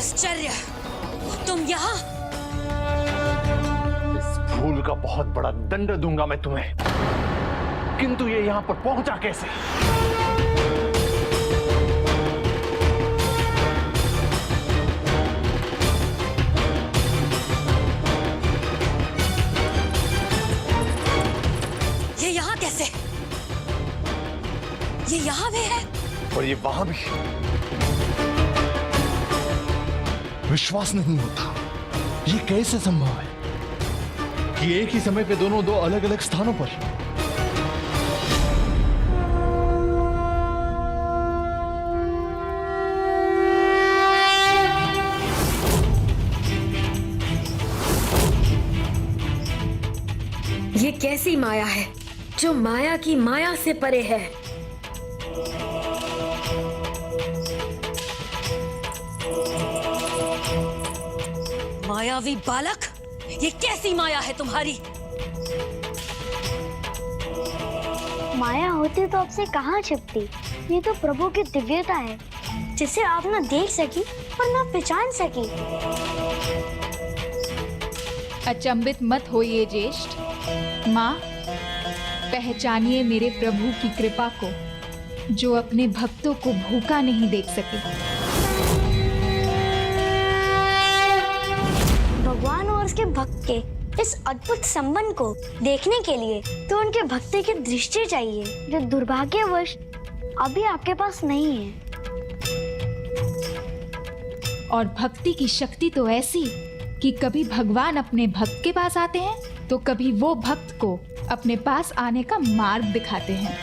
आश्चर्य, तुम यहाँ? इस फूल का बहुत बड़ा दंड दूंगा मैं तुम्हें, किंतु ये यहाँ पर पहुंचा कैसे? ये यहाँ कैसे? ये यहाँ भी है और ये वहां भी। विश्वास नहीं होता, ये कैसे संभव है कि एक ही समय पे दोनों दो अलग अलग स्थानों पर? ये कैसी माया है जो माया की माया से परे है? मायावी बालक, ये कैसी माया है तुम्हारी? माया होती तो आपसे कहाँ छिपती? ये तो प्रभु की दिव्यता है, जिसे आप ना देख सकी और ना पहचान सकी। अचंभित मत होइए ज्येष्ठ। माँ, पहचानिए मेरे प्रभु की कृपा को, जो अपने भक्तों को भूखा नहीं देख सके। भगवान और उसके भक्त के इस अद्भुत संबंध को देखने के लिए तो उनके भक्ति की दृष्टि चाहिए, जो दुर्भाग्यवश अभी आपके पास नहीं है। और भक्ति की शक्ति तो ऐसी कि कभी भगवान अपने भक्त के पास आते हैं तो कभी वो भक्त को अपने पास आने का मार्ग दिखाते हैं।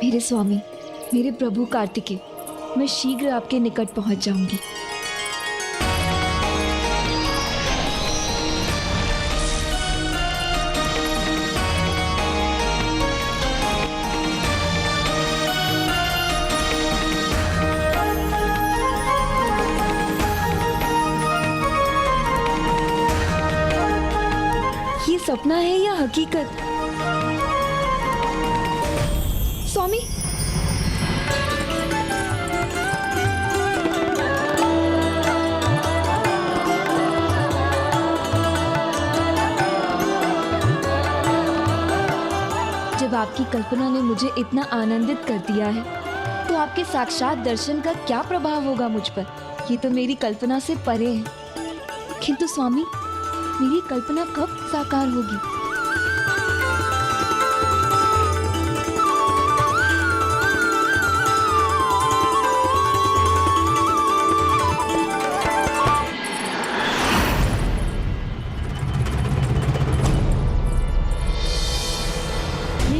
मेरे स्वामी, मेरे प्रभु कार्तिकेय, मैं शीघ्र आपके निकट पहुंच जाऊंगी। ये सपना है या हकीकत? स्वामी, जब आपकी कल्पना ने मुझे इतना आनंदित कर दिया है, तो आपके साक्षात दर्शन का क्या प्रभाव होगा मुझ पर? ये तो मेरी कल्पना से परे है। किंतु स्वामी, मेरी कल्पना कब साकार होगी?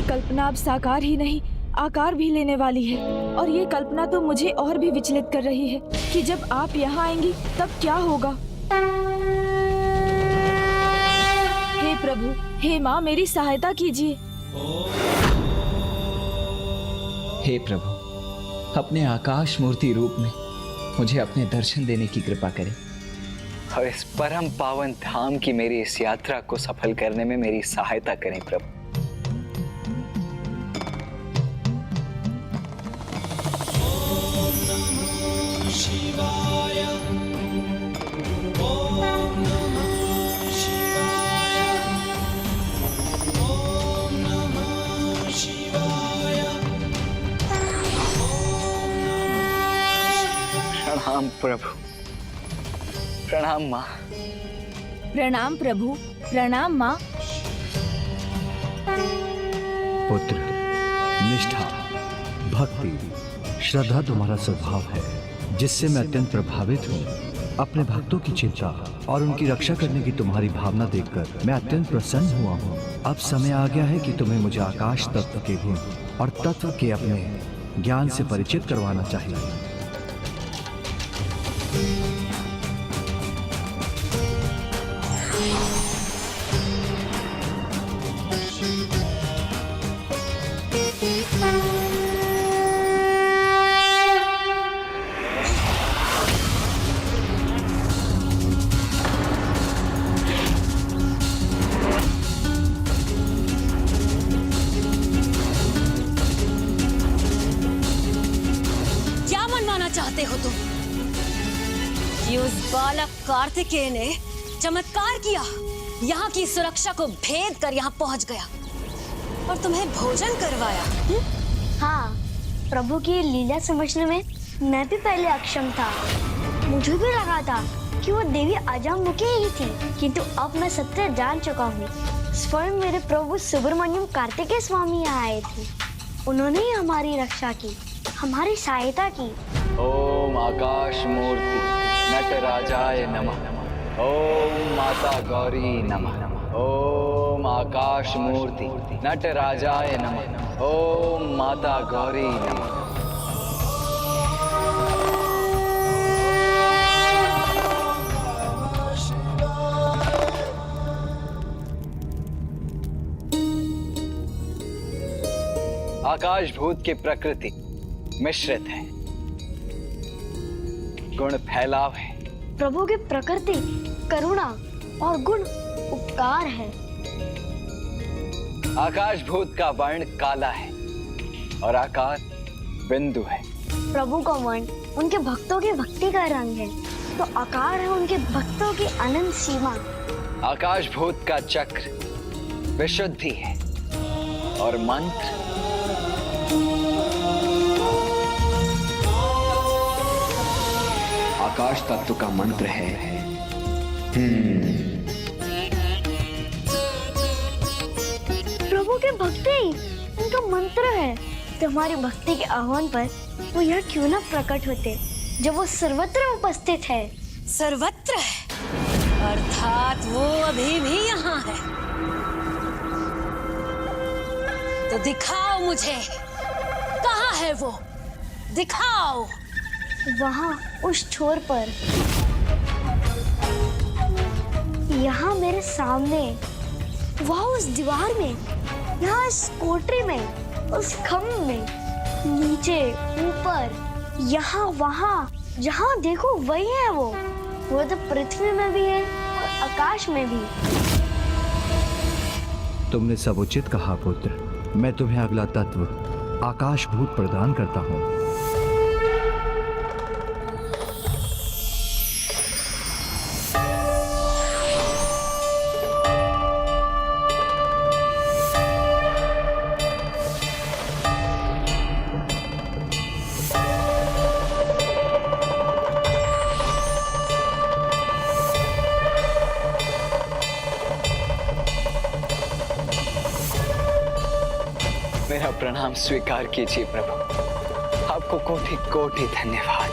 कल्पना अब साकार ही नहीं, आकार भी लेने वाली है। और ये कल्पना तो मुझे और भी विचलित कर रही है कि जब आप यहाँ आएंगी तब क्या होगा। हे प्रभु, हे माँ, मेरी सहायता कीजिए। हे प्रभु, अपने आकाश मूर्ति रूप में मुझे अपने दर्शन देने की कृपा करें और इस परम पावन धाम की मेरी इस यात्रा को सफल करने में मेरी सहायता करें प्रभु। प्रणाम प्रभु, प्रणाम माँ। प्रणाम प्रभु, प्रणाम माँ। पुत्र, निष्ठा, भक्ति, श्रद्धा तुम्हारा स्वभाव है, जिससे मैं अत्यंत प्रभावित हूँ। अपने भक्तों की चिंता और उनकी रक्षा करने की तुम्हारी भावना देखकर मैं अत्यंत प्रसन्न हुआ हूँ। अब समय आ गया है कि तुम्हें मुझे आकाश तत्व के गुण और तत्व के अपने ज्ञान से परिचित करवाना चाहिए। उस बालक कार्तिकेय ने चमत्कार किया, यहाँ की सुरक्षा को भेद कर यहाँ पहुँच गया और तुम्हें भोजन करवाया। हाँ, प्रभु की लीला समझने में मैं भी पहले अक्षम था। मुझे भी लगा था कि वो देवी अजामुखी ही थी, किंतु अब मैं सत्य जान चुका हूँ। स्वयं मेरे प्रभु सुब्रमण्यम कार्तिकेय स्वामी यहाँ आए थे। उन्होंने ही हमारी रक्षा की, हमारी सहायता की। ओम आकाश मूर्ति नटराजाय नमः। ओम माता गौरी नमः। ओम आकाश मूर्ति नटराजाय नमः। ओम माता गौरी नमः। आकाश भूत की प्रकृति मिश्रित है, गुण फैलाव है। प्रभु की प्रकृति करुणा और गुण उपकार है। आकाश भूत का वर्ण काला है और आकार बिंदु है। प्रभु का वर्ण उनके भक्तों की भक्ति का रंग है, तो आकार है उनके भक्तों की अनंत सीमा। आकाश भूत का चक्र विशुद्धि है और मंत्र आकाश तत्व का मंत्र है। प्रभु की भक्ति उनका मंत्र है। तो हमारी भक्ति के आह्वान पर वो यह क्यों न प्रकट होते, जब वो सर्वत्र उपस्थित है। सर्वत्र है, अर्थात वो अभी भी यहाँ है। तो दिखाओ मुझे, कहाँ है वो? दिखाओ। वहाँ उस छोर पर, यहाँ मेरे सामने, वहाँ उस दीवार में, यहाँ इस कोठरी में, उस खम्भ में, नीचे, ऊपर, यहाँ, वहाँ, जहाँ देखो वही है वो। वो तो पृथ्वी में भी है और आकाश में भी। तुमने सब उचित कहा पुत्र। मैं तुम्हें अगला तत्व आकाश भूत प्रदान करता हूँ। मेरा प्रणाम स्वीकार कीजिए प्रभु। आपको कोटि कोटि धन्यवाद।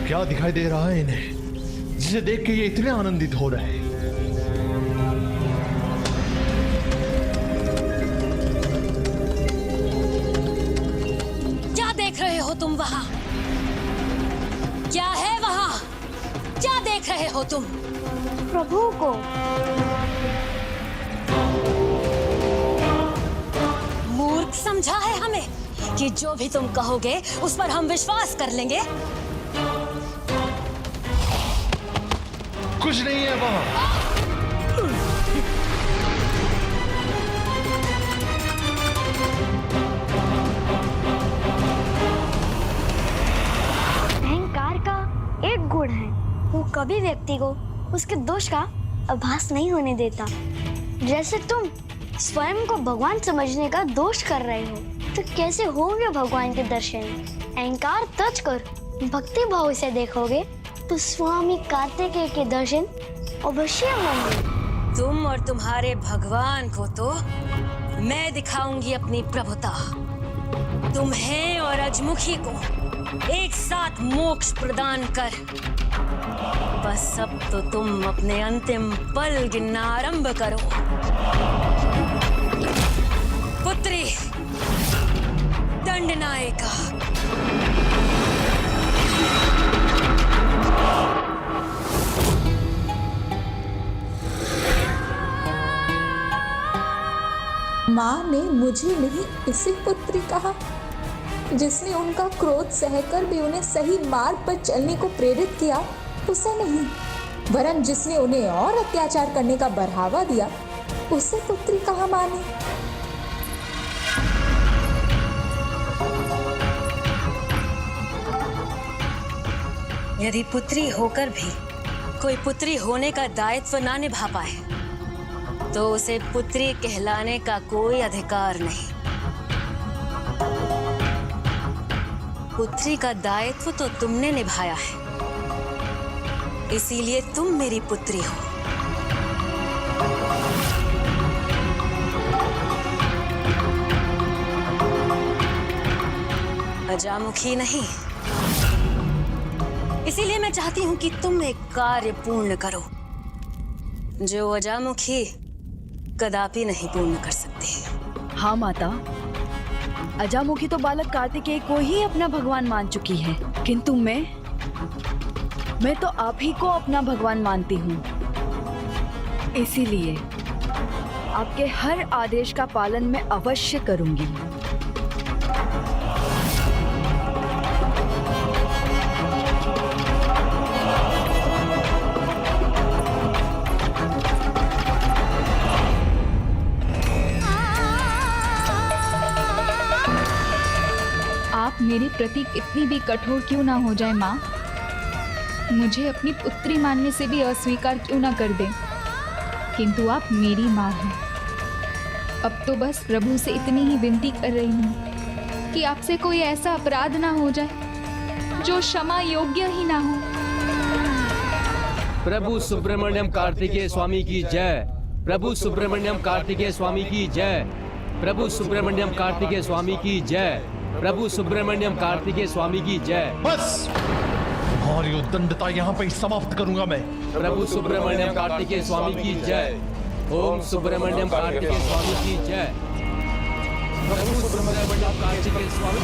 क्या दिखाई दे रहा है इन्हें, जिसे देख के ये इतने आनंदित हो रहे हैं? क्या देख रहे हो तुम वहां? क्या है वहां? क्या देख रहे हो तुम? प्रभु को। मूर्ख समझा है हमें कि जो भी तुम कहोगे उस पर हम विश्वास कर लेंगे? कुछ नहीं है वहां। अहंकार का एक गुण है, वो कभी व्यक्ति को उसके दोष का आभास नहीं होने देता। जैसे तुम स्वयं को भगवान समझने का दोष कर रहे हो, तो कैसे होंगे भगवान के दर्शन? अहंकार त्यज कर भक्ति भाव से देखोगे तो स्वामी कार्तिकेय के दर्शन अवश्य होंगे। तुम और तुम्हारे भगवान को तो मैं दिखाऊंगी अपनी प्रभुता। तुम्हें और अजमुखी को एक साथ मोक्ष प्रदान कर बस अब तो तुम अपने अंतिम पल गिनना आरंभ करो। पुत्री दंडनायका। माँ ने मुझे नहीं इसी पुत्री कहा जिसने उनका क्रोध सहकर भी उन्हें सही मार्ग पर चलने को प्रेरित किया, उसे नहीं, वरन जिसने उन्हें और अत्याचार करने का बढ़ावा दिया उसे पुत्री कहा माने। यदि पुत्री होकर भी कोई पुत्री होने का दायित्व ना निभा पाए तो उसे पुत्री कहलाने का कोई अधिकार नहीं। पुत्री का दायित्व तो तुमने निभाया है, इसीलिए तुम मेरी पुत्री हो। अजामुखी नहीं। इसीलिए मैं चाहती हूं कि तुम एक कार्य पूर्ण करो जो अजामुखी कदापि नहीं पूर्ण कर सकती। हाँ माता, अजामुखी तो बालक कार्तिकेय को ही अपना भगवान मान चुकी है, किंतु मैं तो आप ही को अपना भगवान मानती हूँ। इसीलिए आपके हर आदेश का पालन मैं अवश्य करूंगी। आप मेरे प्रति कितनी भी कठोर क्यों ना हो जाए माँ, मुझे अपनी पुत्री मानने से भी अस्वीकार क्यों ना कर दें, किंतु आप मेरी माँ हैं। अब तो बस प्रभु से इतनी ही विनती कर रही हूँ कि आपसे कोई ऐसा अपराध ना हो जाए जो क्षमा योग्य ही ना हो। प्रभु सुब्रमण्यम कार्तिकेय स्वामी की जय। प्रभु सुब्रमण्यम कार्तिकेय स्वामी की जय। प्रभु सुब्रमण्यम कार्तिकेय स्वामी की जय। प्रभु सुब्रमण्यम कार्तिकेय स्वामी की जय। बस और ये दंडता यहाँ पे ही समाप्त करूंगा मैं। प्रभु सुब्रमण्यम कार्तिकेय स्वामी की जय। ओम सुब्रमण्यम कार्तिकेय स्वामी की जय। प्रभु सुब्रमण्यम कार्तिकेय स्वामी।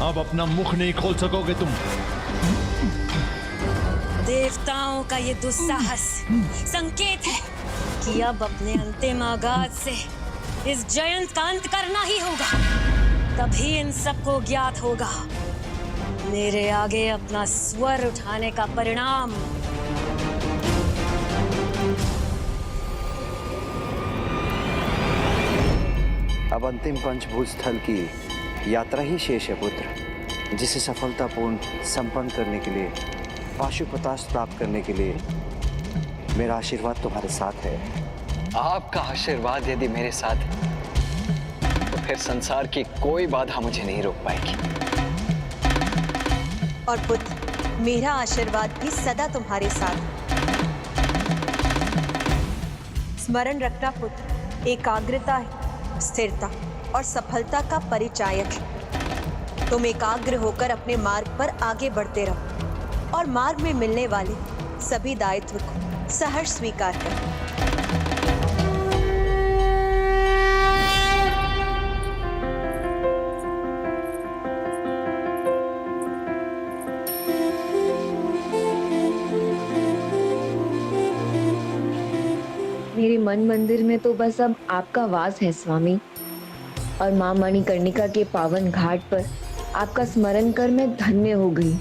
अब अपना मुख नहीं खोल सकोगे तुम। देवताओं का ये दुस्साहस संकेत है कि अब अपने अंतिम आगाज से इस जयंत का अंत करना ही होगा। तभी इन सबको ज्ञात होगा मेरे आगे अपना स्वर उठाने का परिणाम। अब अंतिम पंचभूत स्थल की यात्रा ही शेष है पुत्र, जिसे सफलतापूर्ण संपन्न करने के लिए, पाशुपतास्त्र प्राप्त करने के लिए मेरा आशीर्वाद तुम्हारे साथ है। आपका आशीर्वाद यदि मेरे साथ है तो फिर संसार की कोई बाधा मुझे नहीं रोक पाएगी। और पुत्र, मेरा आशीर्वाद भी सदा तुम्हारे साथ। स्मरण रखना पुत्र, एकाग्रता है स्थिरता और सफलता का परिचायक है। तुम एकाग्र होकर अपने मार्ग पर आगे बढ़ते रहो और मार्ग में मिलने वाले सभी दायित्व को सहर्ष स्वीकार करो। मेरे मन मंदिर में तो बस अब आपका वास है स्वामी, और माँ मणिकर्णिका के पावन घाट पर आपका स्मरण कर मैं धन्य हो गई।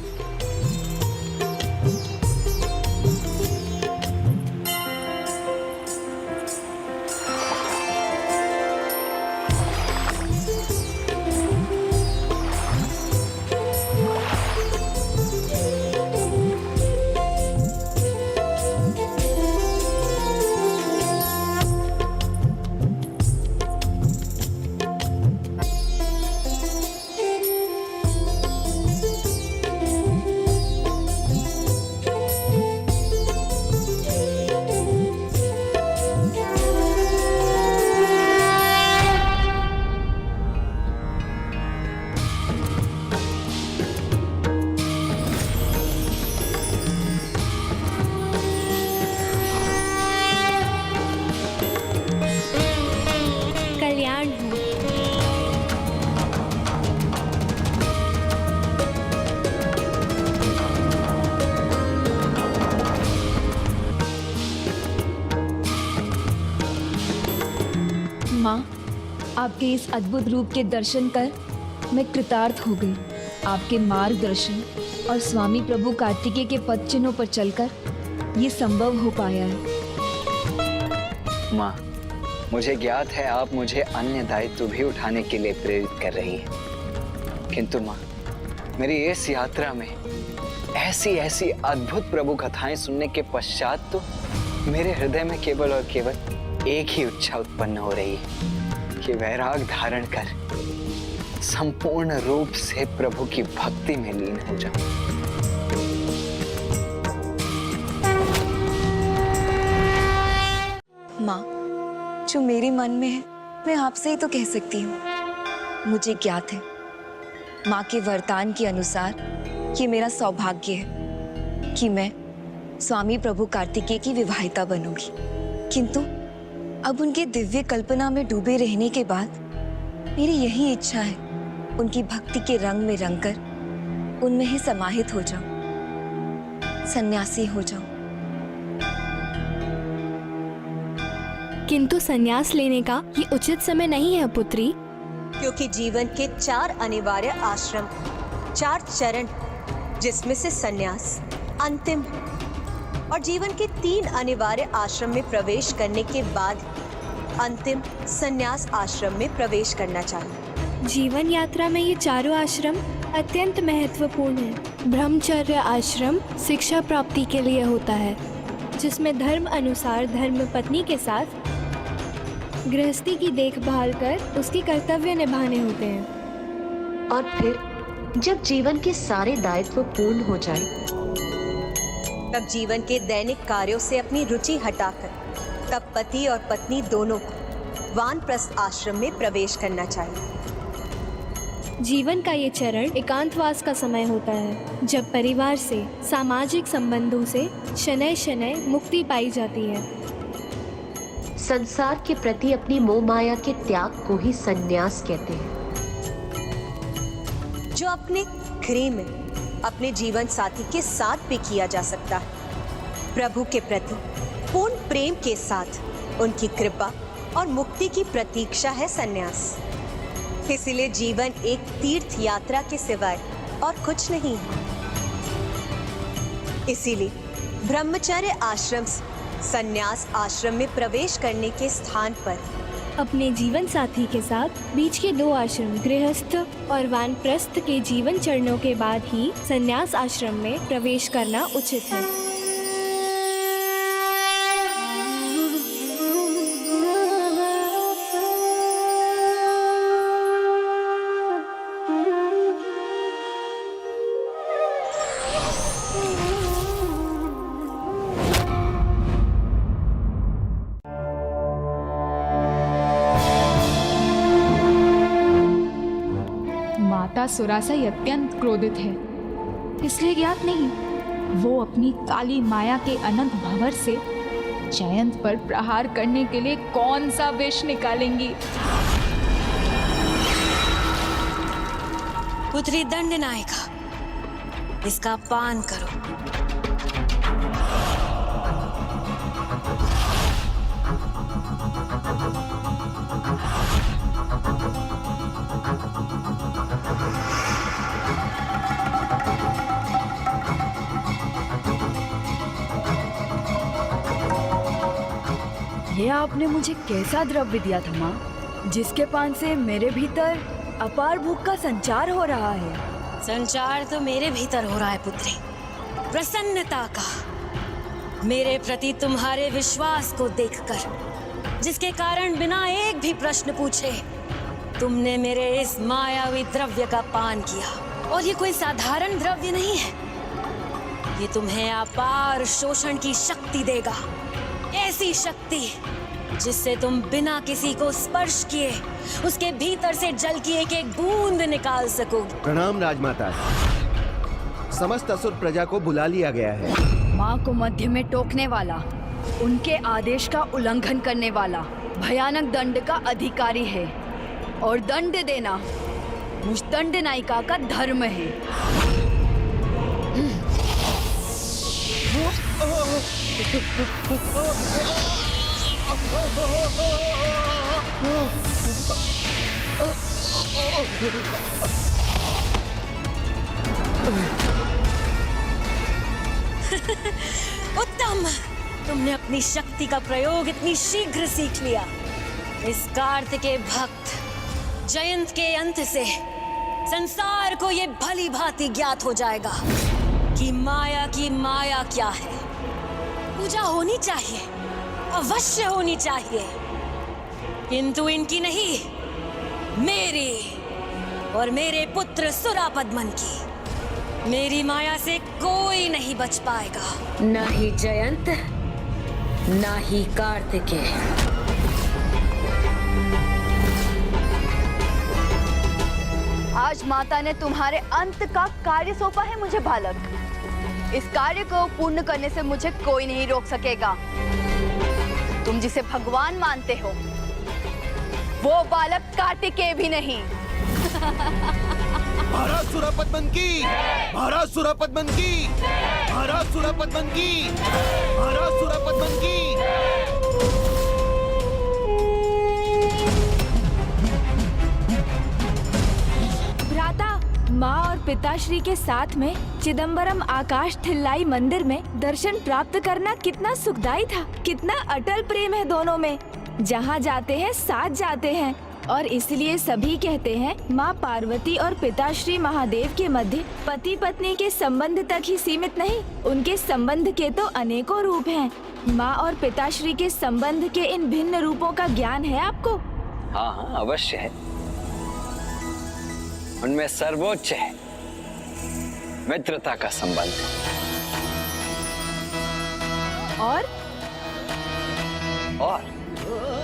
माँ, आपके इस अद्भुत रूप के दर्शन कर मैं कृतार्थ हो गई। आपके मार्गदर्शन और स्वामी प्रभु कार्तिकेय के पद चिन्हों पर चलकर ये संभव हो पाया है। माँ, मुझे ज्ञात है आप मुझे अन्य दायित्व भी उठाने के लिए प्रेरित कर रही हैं। किंतु माँ, मेरी इस यात्रा में ऐसी ऐसी अद्भुत प्रभु कथाएं सुनने के पश्चात तो मेरे हृदय में केवल और केवल एक ही इच्छा उत्पन्न हो रही है कि वैराग धारण कर संपूर्ण रूप से प्रभु की भक्ति में लीन हो जाऊं। माँ, जो मेरे मन में है मैं आपसे ही तो कह सकती हूँ। मुझे ज्ञात है माँ के वरदान के अनुसार ये मेरा सौभाग्य है कि मैं स्वामी प्रभु कार्तिकेय की विवाहिता बनूंगी। किंतु अब उनके दिव्य कल्पना में डूबे रहने के बाद मेरी यही इच्छा है उनकी भक्ति के रंग में रंगकर उनमें ही समाहित हो जाऊं, सन्यासी हो जाऊं। किंतु संन्यास लेने का ये उचित समय नहीं है पुत्री, क्योंकि जीवन के 4 अनिवार्य आश्रम, 4 चरण, जिसमें से संन्यास अंतिम है, और जीवन के 3 अनिवार्य आश्रम में प्रवेश करने के बाद अंतिम संन्यास आश्रम में प्रवेश करना चाहिए। जीवन यात्रा में ये चारों आश्रम अत्यंत महत्वपूर्ण है। ब्रह्मचर्य आश्रम शिक्षा प्राप्ति के लिए होता है, जिसमें धर्म अनुसार धर्म पत्नी के साथ गृहस्थी की देखभाल कर उसकी कर्तव्य निभाने होते हैं। और फिर जब जीवन के सारे दायित्व पूर्ण हो जाए, तब जीवन के दैनिक कार्यों से अपनी रुचि हटाकर तब पति और पत्नी दोनों को वानप्रस्थ आश्रम में प्रवेश करना चाहिए। जीवन का ये चरण एकांतवास का समय होता है, जब परिवार से, सामाजिक संबंधों से शनैः शनैः मुक्ति पाई जाती है। संसार के प्रति अपनी मोह माया के त्याग को ही संन्यास कहते हैं। जो अपने गृह में अपने जीवन साथी के साथ भी किया जा सकता है। प्रभु के प्रति पूर्ण प्रेम के साथ उनकी कृपा और मुक्ति की प्रतीक्षा है संन्यास। इसलिए जीवन एक तीर्थ यात्रा के सिवाय और कुछ नहीं है। इसीलिए ब्रह्मचर्य आश्रम से संन्यास आश्रम में प्रवेश करने के स्थान पर अपने जीवन साथी के साथ बीच के 2 आश्रम गृहस्थ और वानप्रस्थ के जीवन चरणों के बाद ही संन्यास आश्रम में प्रवेश करना उचित है। माता सुरासई अत्यंत क्रोधित है, इसलिए ज्ञात नहीं वो अपनी काली माया के अनंत भंवर से जयंत पर प्रहार करने के लिए कौन सा विष निकालेंगी। पुत्री दंडनायिका, इसका पान करो। ये आपने मुझे कैसा द्रव्य दिया था माँ, जिसके पान से मेरे भीतर अपार भूख का संचार हो रहा है। संचार तो मेरे भीतर हो रहा है पुत्री, प्रसन्नता का, मेरे प्रति तुम्हारे विश्वास को देखकर, जिसके कारण बिना एक भी प्रश्न पूछे तुमने मेरे इस मायावी द्रव्य का पान किया। और ये कोई साधारण द्रव्य नहीं है, ये तुम्हें अपार शोषण की शक्ति देगा, ऐसी शक्ति जिससे तुम बिना किसी को स्पर्श किए उसके भीतर से जल की एक एक बूंद निकाल सकोगे। प्रणाम राजमाता, समस्त असुर प्रजा को बुला लिया गया है। माँ को मध्य में टोकने वाला, उनके आदेश का उल्लंघन करने वाला भयानक दंड का अधिकारी है, और दंड देना मुझ दंडनायिका का धर्म है। उत्तम, तुमने अपनी शक्ति का प्रयोग इतनी शीघ्र सीख लिया। इस कार्तिकेय भक्त जयंत के अंत से संसार को ये भली भांति ज्ञात हो जाएगा कि माया की माया क्या है। पूजा होनी चाहिए, अवश्य होनी चाहिए, किंतु इनकी नहीं, मेरी और मेरे पुत्र सुरापद्मन की। मेरी माया से कोई नहीं बच पाएगा, ना ही जयंत, ना ही कार्तिकेय। आज माता ने तुम्हारे अंत का कार्य सौंपा है मुझे बालक। इस कार्य को पूर्ण करने से मुझे कोई नहीं रोक सकेगा। तुम जिसे भगवान मानते हो वो बालक कार्तिकेय भी नहीं। महाराज सुरापद्मन की, महाराज सुरापद्मन की, महाराज सुरापद्मन की, महाराज सुरापद्मन की। माँ और पिताश्री के साथ में चिदम्बरम आकाश थिल्लाई मंदिर में दर्शन प्राप्त करना कितना सुखदायी था। कितना अटल प्रेम है दोनों में। जहाँ जाते हैं साथ जाते हैं, और इसलिए सभी कहते हैं माँ पार्वती और पिताश्री महादेव के मध्य पति पत्नी के संबंध तक ही सीमित नहीं, उनके संबंध के तो अनेकों रूप हैं। माँ और पिताश्री के संबंध के इन भिन्न रूपों का ज्ञान है आपको? हाँ हाँ, अवश्य है। उनमें सर्वोच्च है मित्रता का संबंध।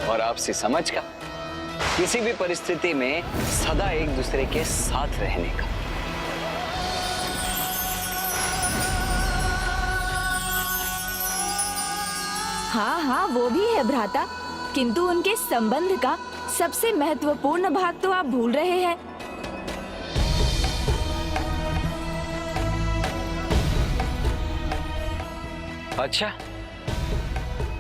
और आपसी समझ का, किसी भी परिस्थिति में सदा एक दूसरे के साथ रहने का। हाँ हाँ, वो भी है भ्राता, किंतु उनके संबंध का सबसे महत्वपूर्ण भाग तो आप भूल रहे हैं। अच्छा,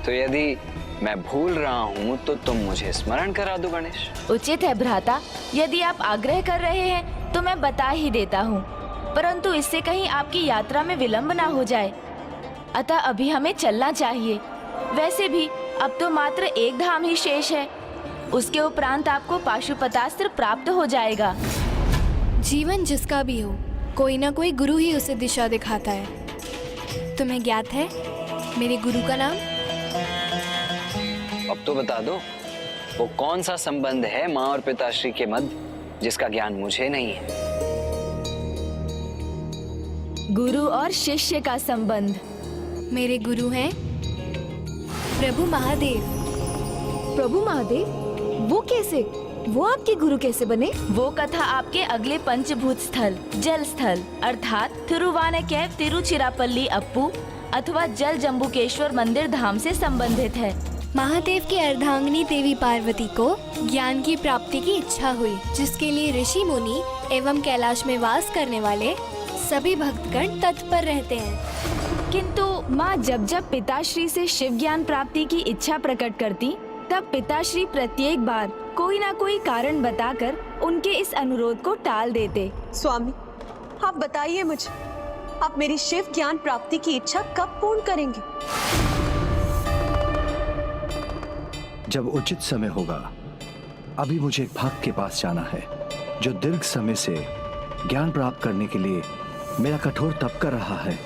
तो यदि मैं भूल रहा हूँ तो तुम मुझे स्मरण करा दो गणेश। उचित है भ्राता, यदि आप आग्रह कर रहे हैं तो मैं बता ही देता हूँ, परंतु इससे कहीं आपकी यात्रा में विलंब ना हो जाए, अतः अभी हमें चलना चाहिए। वैसे भी अब तो मात्र एक धाम ही शेष है, उसके उपरांत आपको पाशुपतास्त्र प्राप्त हो जाएगा। जीवन जिसका भी हो, कोई ना कोई गुरु ही उसे दिशा दिखाता है। तुम्हें ज्ञात है मेरे गुरु का नाम? अब तो बता दो, वो कौन सा संबंध है माँ और पिताश्री के मध्य जिसका ज्ञान मुझे नहीं है? गुरु और शिष्य का संबंध। मेरे गुरु हैं प्रभु महादेव। प्रभु महादेव? वो कैसे? वो आपके गुरु कैसे बने? वो कथा आपके अगले पंचभूत स्थल जल स्थल अर्थात थिरुवानेकैव तिरुचिरापल्ली अप्पू अथवा जल जम्बुकेश्वर मंदिर धाम से संबंधित है। महादेव की अर्धांगिनी देवी पार्वती को ज्ञान की प्राप्ति की इच्छा हुई, जिसके लिए ऋषि मुनि एवं कैलाश में वास करने वाले सभी भक्तगण तत्पर रहते हैं। किंतु माँ जब जब पिताश्री से शिव ज्ञान प्राप्ति की इच्छा प्रकट करती, तब पिताश्री प्रत्येक बार कोई ना कोई कारण बताकर उनके इस अनुरोध को टाल देते। स्वामी, आप बताइए मुझे, आप मेरी शिव ज्ञान प्राप्ति की इच्छा कब पूर्ण करेंगे? जब उचित समय होगा। अभी मुझे एक भक्त के पास जाना है जो दीर्घ समय से ज्ञान प्राप्त करने के लिए मेरा कठोर तप कर रहा है।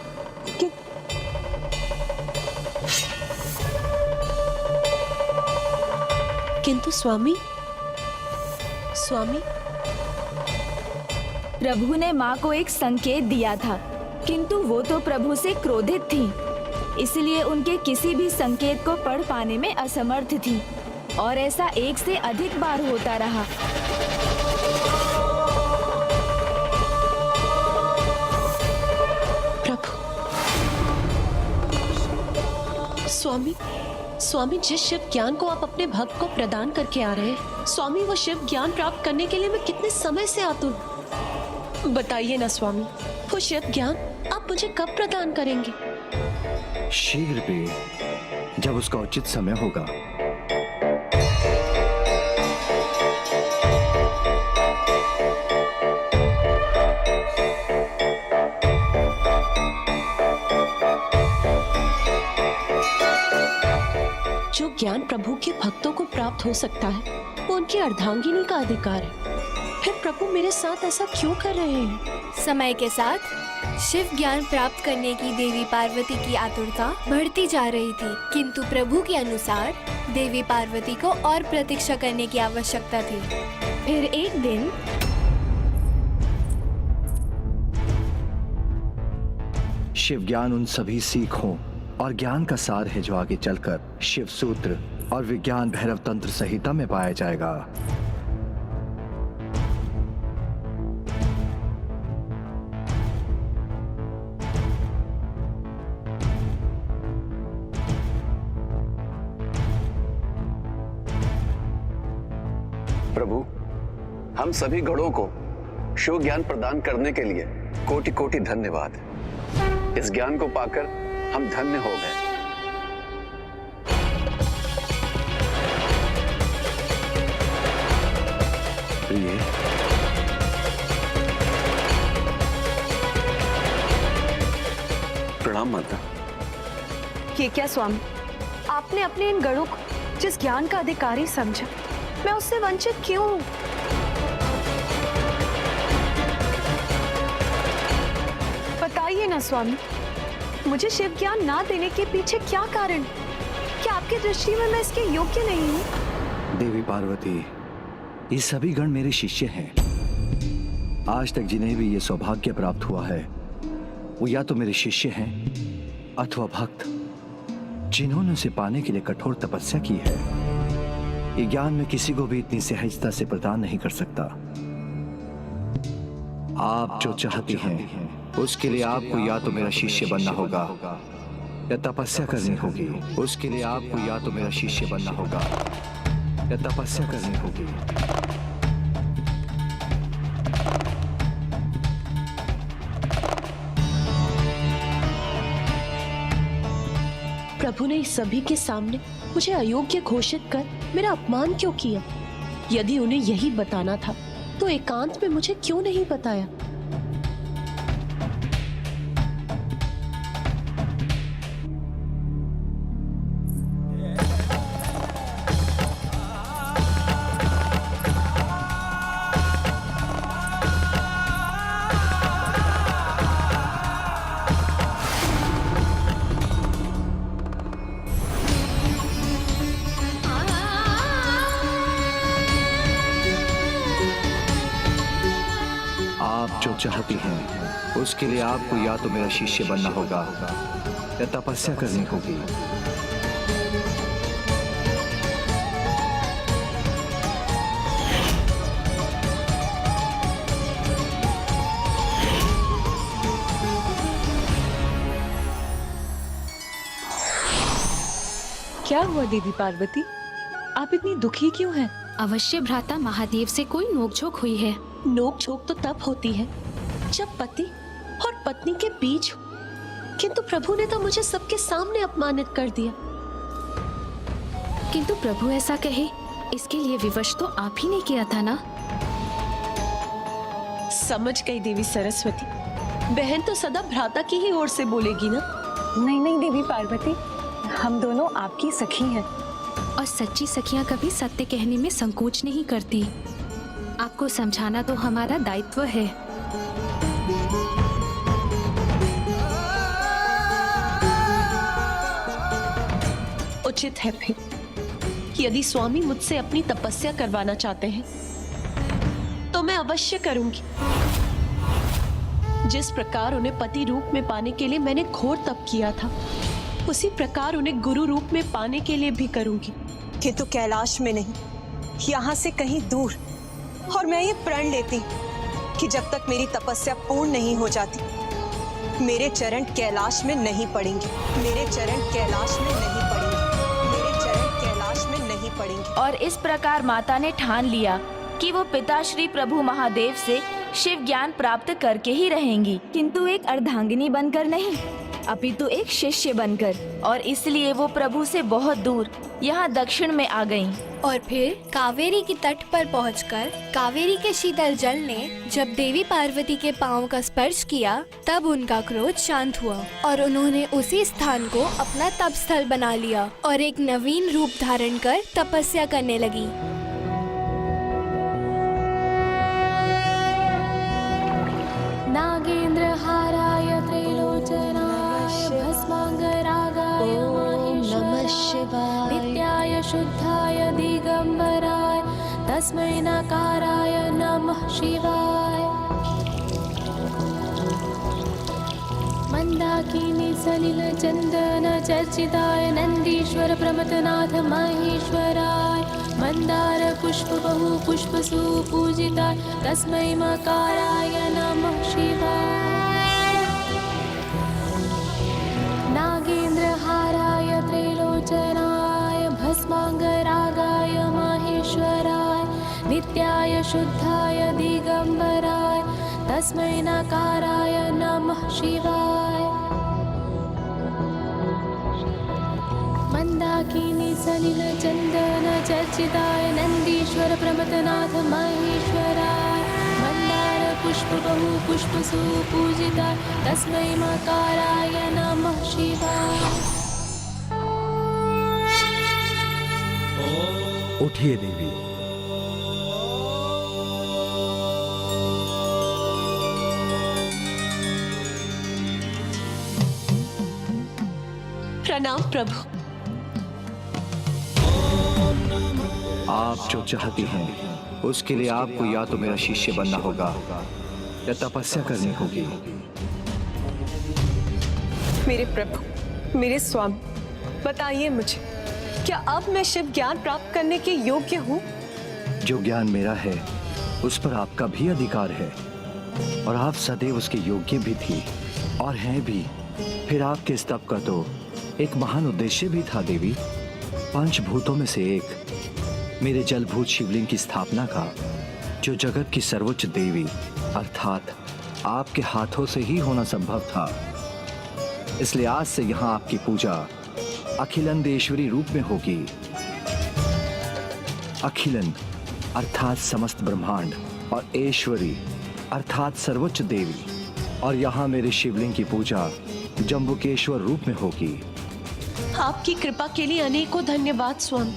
किंतु स्वामी, प्रभु ने माँ को एक संकेत दिया था, किंतु वो तो प्रभु से क्रोधित थी, इसलिए उनके किसी भी संकेत को पढ़ पाने में असमर्थ थी, और ऐसा एक से अधिक बार होता रहा। प्रभु, स्वामी, जिस शिव ज्ञान को आप अपने भक्त को प्रदान करके आ रहे हैं, स्वामी, वो शिव ज्ञान प्राप्त करने के लिए मैं कितने समय से आतुर हूँ। बताइए ना स्वामी, वो शिव ज्ञान आप मुझे कब प्रदान करेंगे? शीघ्र भी, जब उसका उचित समय होगा। प्राप्त हो सकता है वो उनकी अर्धांगिनी का अधिकार है। फिर प्रभु मेरे साथ ऐसा क्यों कर रहे हैं? समय के साथ शिव ज्ञान प्राप्त करने की देवी पार्वती की आतुरता बढ़ती जा रही थी, किंतु प्रभु के अनुसार देवी पार्वती को और प्रतीक्षा करने की आवश्यकता थी। फिर एक दिन शिव ज्ञान उन सभी सीखों और ज्ञान का सार है जो आगे चलकर शिव सूत्र और विज्ञान भैरव तंत्र संहिता में पाया जाएगा। प्रभु, हम सभी गणों को शिव ज्ञान प्रदान करने के लिए कोटि कोटि धन्यवाद। इस ज्ञान को पाकर हम धन्य हो गए। प्रिय, प्रणाम माता। ये क्या स्वामी, आपने अपने इन गणों को जिस ज्ञान का अधिकारी समझा, मैं उससे वंचित क्यों हूं? बताइए ना स्वामी, मुझे शिव ज्ञान ना देने के पीछे क्या कारण? क्या आपकी दृष्टि में मैं इसके योग्य नहीं हूँ? देवी पार्वती, ये सभी गण मेरे शिष्य हैं। आज तक जिन्हें भी ये सौभाग्य प्राप्त हुआ है वो या तो मेरे शिष्य हैं अथवा भक्त जिन्होंने उसे पाने के लिए कठोर तपस्या की है। ये ज्ञान मैं किसी को भी इतनी सहजता से प्रदान नहीं कर सकता। आप जो चाहती हैं उसके लिए आपको या तो मेरा शिष्य बनना होगा या तपस्या करनी होगी। उसके लिए आपको या तो मेरा शिष्य बनना होगा या तपस्या करनी होगी। प्रभु ने इस सभी के सामने मुझे अयोग्य घोषित कर मेरा अपमान क्यों किया? यदि उन्हें यही बताना था तो एकांत में मुझे क्यों नहीं बताया? जो चाहती हैं उसके लिए आपको या तो मेरा शिष्य बनना होगा या तपस्या करनी होगी। क्या हुआ देवी पार्वती, आप इतनी दुखी क्यों हैं? अवश्य भ्राता महादेव से कोई नोकझोंक हुई है। नोकझोंक तो तब होती है जब पति और पत्नी के बीच हो, किंतु प्रभु ने तो मुझे सबके सामने अपमानित कर दिया। किंतु प्रभु ऐसा कहे इसके लिए विवश तो आप ही ने किया था ना? समझ गई देवी सरस्वती, बहन तो सदा भ्राता की ही ओर से बोलेगी ना। नहीं नहीं देवी पार्वती, हम दोनों आपकी सखी हैं। और सच्ची सखियां कभी सत्य कहने में संकोच नहीं करती। आपको समझाना तो हमारा दायित्व है। उचित है फिर, यदि स्वामी मुझसे अपनी तपस्या करवाना चाहते हैं तो मैं अवश्य करूंगी। जिस प्रकार उन्हें पति रूप में पाने के लिए मैंने घोर तप किया था, उसी प्रकार उन्हें गुरु रूप में पाने के लिए भी करूंगी। किंतु कैलाश में नहीं, यहाँ से कहीं दूर। और मैं ये प्रण लेती कि जब तक मेरी तपस्या पूर्ण नहीं हो जाती, मेरे चरण कैलाश में नहीं पड़ेंगे। मेरे चरण कैलाश में नहीं पड़ेंगे। मेरे चरण कैलाश में नहीं पड़ेंगे। और इस प्रकार माता ने ठान लिया कि वो पिता श्री प्रभु महादेव से शिव ज्ञान प्राप्त करके ही रहेंगी, किंतु एक अर्धांगिनी बनकर नहीं। अपितु एक शिष्य बनकर, और इसलिए वो प्रभु से बहुत दूर यहाँ दक्षिण में आ गईं। और फिर कावेरी की तट पर पहुंचकर कावेरी के शीतल जल ने जब देवी पार्वती के पांव का स्पर्श किया, तब उनका क्रोध शांत हुआ और उन्होंने उसी स्थान को अपना तप स्थल बना लिया और एक नवीन रूप धारण कर तपस्या करने लगी। नागेंद्र हाराय त्रैलोचनाय भस्मांगरागाय नमः शिवाय नित्याय शुद्धाय दिगंबराय तस्मै नकाराय नमः शिवाय मंदाकिनी सलिल चंदन चर्चिताय नंदीश्वर प्रमथनाथ महेश्वराय मंदार पुष्प बहु पुष्प सुपूजिताय तस्मै मकाराय नमः शिवाय नागेंद्र हाराय त्रैलोचनाय भस्मांगरागाय महेश्वराय नित्याय शुद्धाय दिगंबराय तस्मै नकाराय नमः शिवाय मंदाकिनी सलिल चंदन चर्चिताय नंदीश्वर प्रमथनाथ महेश्वराय मंदार पुष्प बहु पुष्प सुपूजिताय तस्मै मकाराय नमः शिवाय। उठिए देवी। प्रणाम प्रभु। आप जो चाहती हैं उसके लिए आपको या तो मेरा शिष्य बनना होगा या तपस्या करनी होगी। मेरे प्रभु, मेरे स्वामी, बताइए मुझे, क्या अब मैं शिव ज्ञान प्राप्त करने के योग्य हूँ? जो ज्ञान मेरा है उस पर आपका भी अधिकार है और आप सदैव उसके योग्य भी थी और हैं भी। फिर आपके इस तप का तो एक महान उद्देश्य भी था देवी। पंचभूतों में से एक मेरे जलभूत शिवलिंग की स्थापना का, जो जगत की सर्वोच्च देवी अर्थात आपके हाथों से ही होना संभव था। इसलिए आज से यहाँ आपकी पूजा अखिलंदेश्वरी रूप में होगी। अखिलन अर्थात समस्त ब्रह्मांड और ऐश्वरी अर्थात सर्वोच्च देवी, और यहाँ मेरे शिवलिंग की पूजा जम्बुकेश्वर रूप में होगी। आपकी कृपा के लिए अनेकों धन्यवाद स्वामी,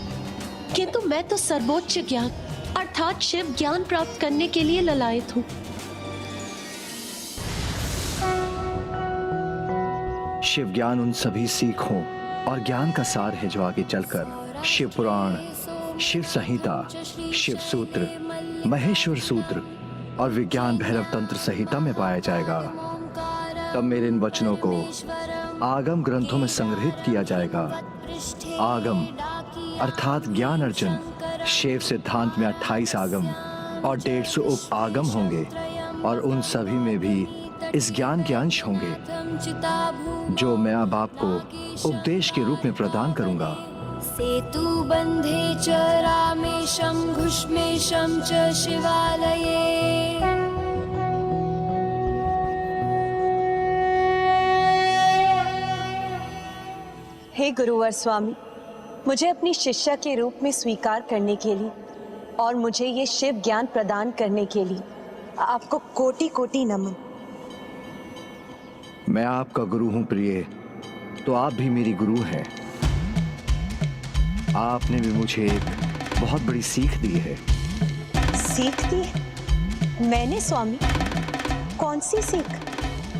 किंतु मैं तो सर्वोच्च ज्ञान अर्थात शिव ज्ञान प्राप्त करने के लिए ललायत हूँ। शिव ज्ञान उन सभी सीखों और ज्ञान का सार है जो आगे चलकर शिव पुराण, शिव संहिता, शिव सूत्र, महेश्वर सूत्र और विज्ञान भैरव तंत्र संहिता में पाया जाएगा। तब मेरे इन वचनों को आगम ग्रंथों में संग्रहित किया जाएगा। आगम अर्थात ज्ञान अर्जन, शिव सिद्धांत में 28 आगम और 150 उप आगम होंगे और उन सभी में भी इस ज्ञान के अंश होंगे जो मैं अब आपको उपदेश के रूप में प्रदान करूंगा। सेतु बंधे च रामेशं घुष्मेशं च शिवालये। हे गुरुवर स्वामी, मुझे अपनी शिष्या के रूप में स्वीकार करने के लिए और मुझे ये शिव ज्ञान प्रदान करने के लिए आपको कोटि कोटि नमन। मैं आपका गुरु हूं प्रिय, तो आप भी मेरी गुरु हैं। आपने भी मुझे एक बहुत बड़ी सीख दी है। सीख दी? मैंने स्वामी? कौन सी सीख?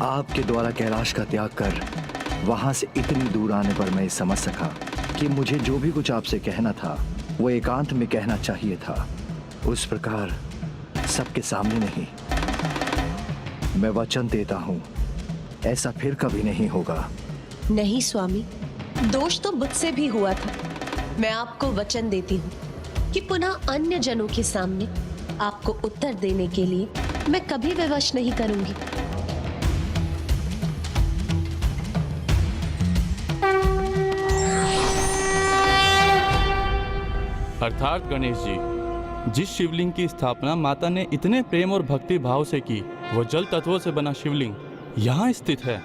आपके द्वारा कैलाश का त्याग कर वहां से इतनी दूर आने पर मैं समझ सका कि मुझे जो भी कुछ आपसे कहना था वो एकांत में कहना चाहिए था, उस प्रकार सबके सामने नहीं। मैं वचन देता हूँ ऐसा फिर कभी नहीं होगा। नहीं स्वामी, दोष तो मुझसे भी हुआ था। मैं आपको वचन देती हूँ कि पुनः अन्य जनों के सामने आपको उत्तर देने के लिए मैं कभी विवश नहीं करूंगी। अर्थात गणेश जी, जिस शिवलिंग की स्थापना माता ने इतने प्रेम और भक्ति भाव से की, वो जल तत्वों से बना शिवलिंग यहाँ स्थित है।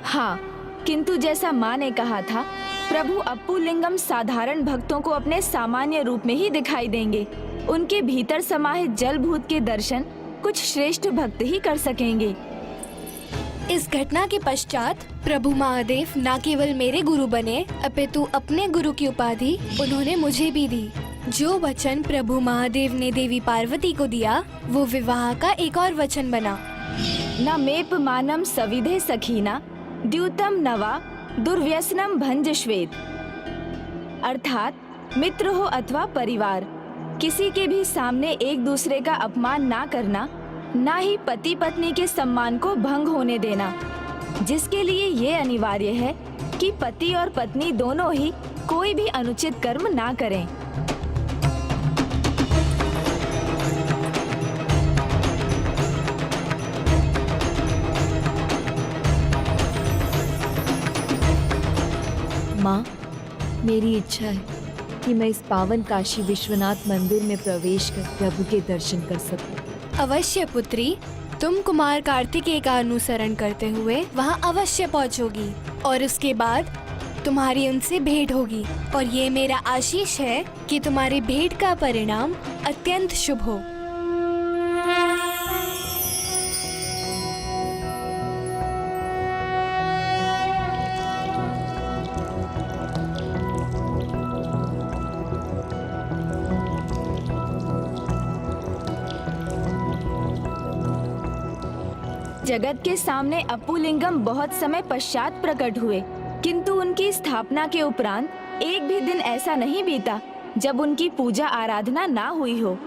हाँ, किंतु जैसा माँ ने कहा था, प्रभु अप्पू लिंगम साधारण भक्तों को अपने सामान्य रूप में ही दिखाई देंगे। उनके भीतर समाहित जल भूत के दर्शन कुछ श्रेष्ठ भक्त ही कर सकेंगे। इस घटना के पश्चात प्रभु महादेव न केवल मेरे गुरु बने, अपितु अपने गुरु की उपाधि उन्होंने मुझे भी दी। जो वचन प्रभु महादेव ने देवी पार्वती को दिया, वो विवाह का एक और वचन बना। न मेप मानम सविधे सखीना द्यूतम नवा दुर्व्यसनम भंज श्वेत। अर्थात मित्र हो अथवा परिवार, किसी के भी सामने एक दूसरे का अपमान ना करना, ना ही पति पत्नी के सम्मान को भंग होने देना, जिसके लिए ये अनिवार्य है कि पति और पत्नी दोनों ही कोई भी अनुचित कर्म ना करें। माँ, मेरी इच्छा है कि मैं इस पावन काशी विश्वनाथ मंदिर में प्रवेश कर प्रभु के दर्शन कर सकूं। अवश्य पुत्री, तुम कुमार कार्तिकेय का अनुसरण करते हुए वहाँ अवश्य पहुँचोगी और उसके बाद तुम्हारी उनसे भेंट होगी, और ये मेरा आशीष है कि तुम्हारी भेंट का परिणाम अत्यंत शुभ हो। जगत के सामने अप्पू लिंगम बहुत समय पश्चात प्रकट हुए, किंतु उनकी स्थापना के उपरांत एक भी दिन ऐसा नहीं बीता जब उनकी पूजा आराधना ना हुई हो।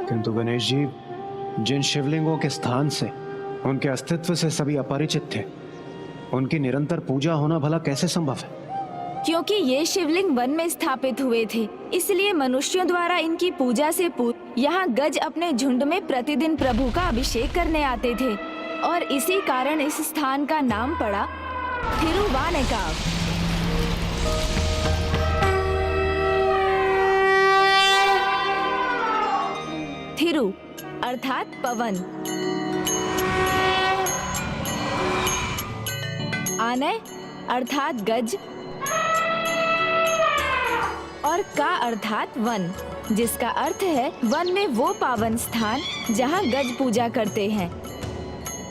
किंतु गणेश जी, जिन शिवलिंगों के स्थान से, उनके अस्तित्व से सभी अपरिचित थे, उनकी निरंतर पूजा होना भला कैसे संभव है? क्योंकि ये शिवलिंग वन में स्थापित हुए थे, इसलिए मनुष्यों द्वारा इनकी पूजा से पूर्व यहाँ गज अपने झुंड में प्रतिदिन प्रभु का अभिषेक करने आते थे, और इसी कारण इस स्थान का नाम पड़ा थिरुवानेकाव। थिरु अर्थात पवन, आने अर्थात गज, और का अर्थात वन, जिसका अर्थ है वन में वो पावन स्थान जहाँ गज पूजा करते हैं।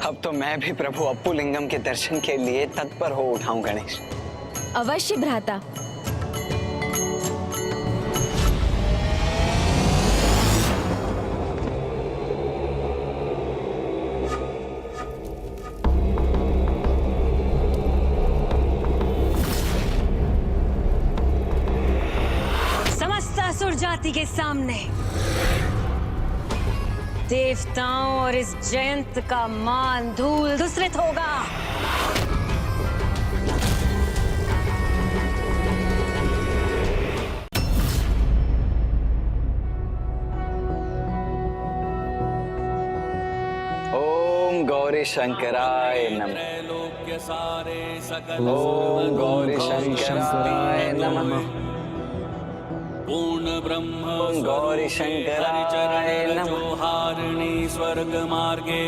अब तो मैं भी प्रभु अप्पू लिंगम के दर्शन के लिए तत्पर हो उठाऊं गणेश। अवश्य भ्राता। समस्त असुर जाति के सामने देवताओं और इस जयंत का मान धूल धूसरित होगा। ओम गौरी शंकराय नमः। ओम गौरी शंकराय नमः। पूर्ण ब्रह्म गौरी शंकराय नमः। हारिणी स्वर्ग मार्गे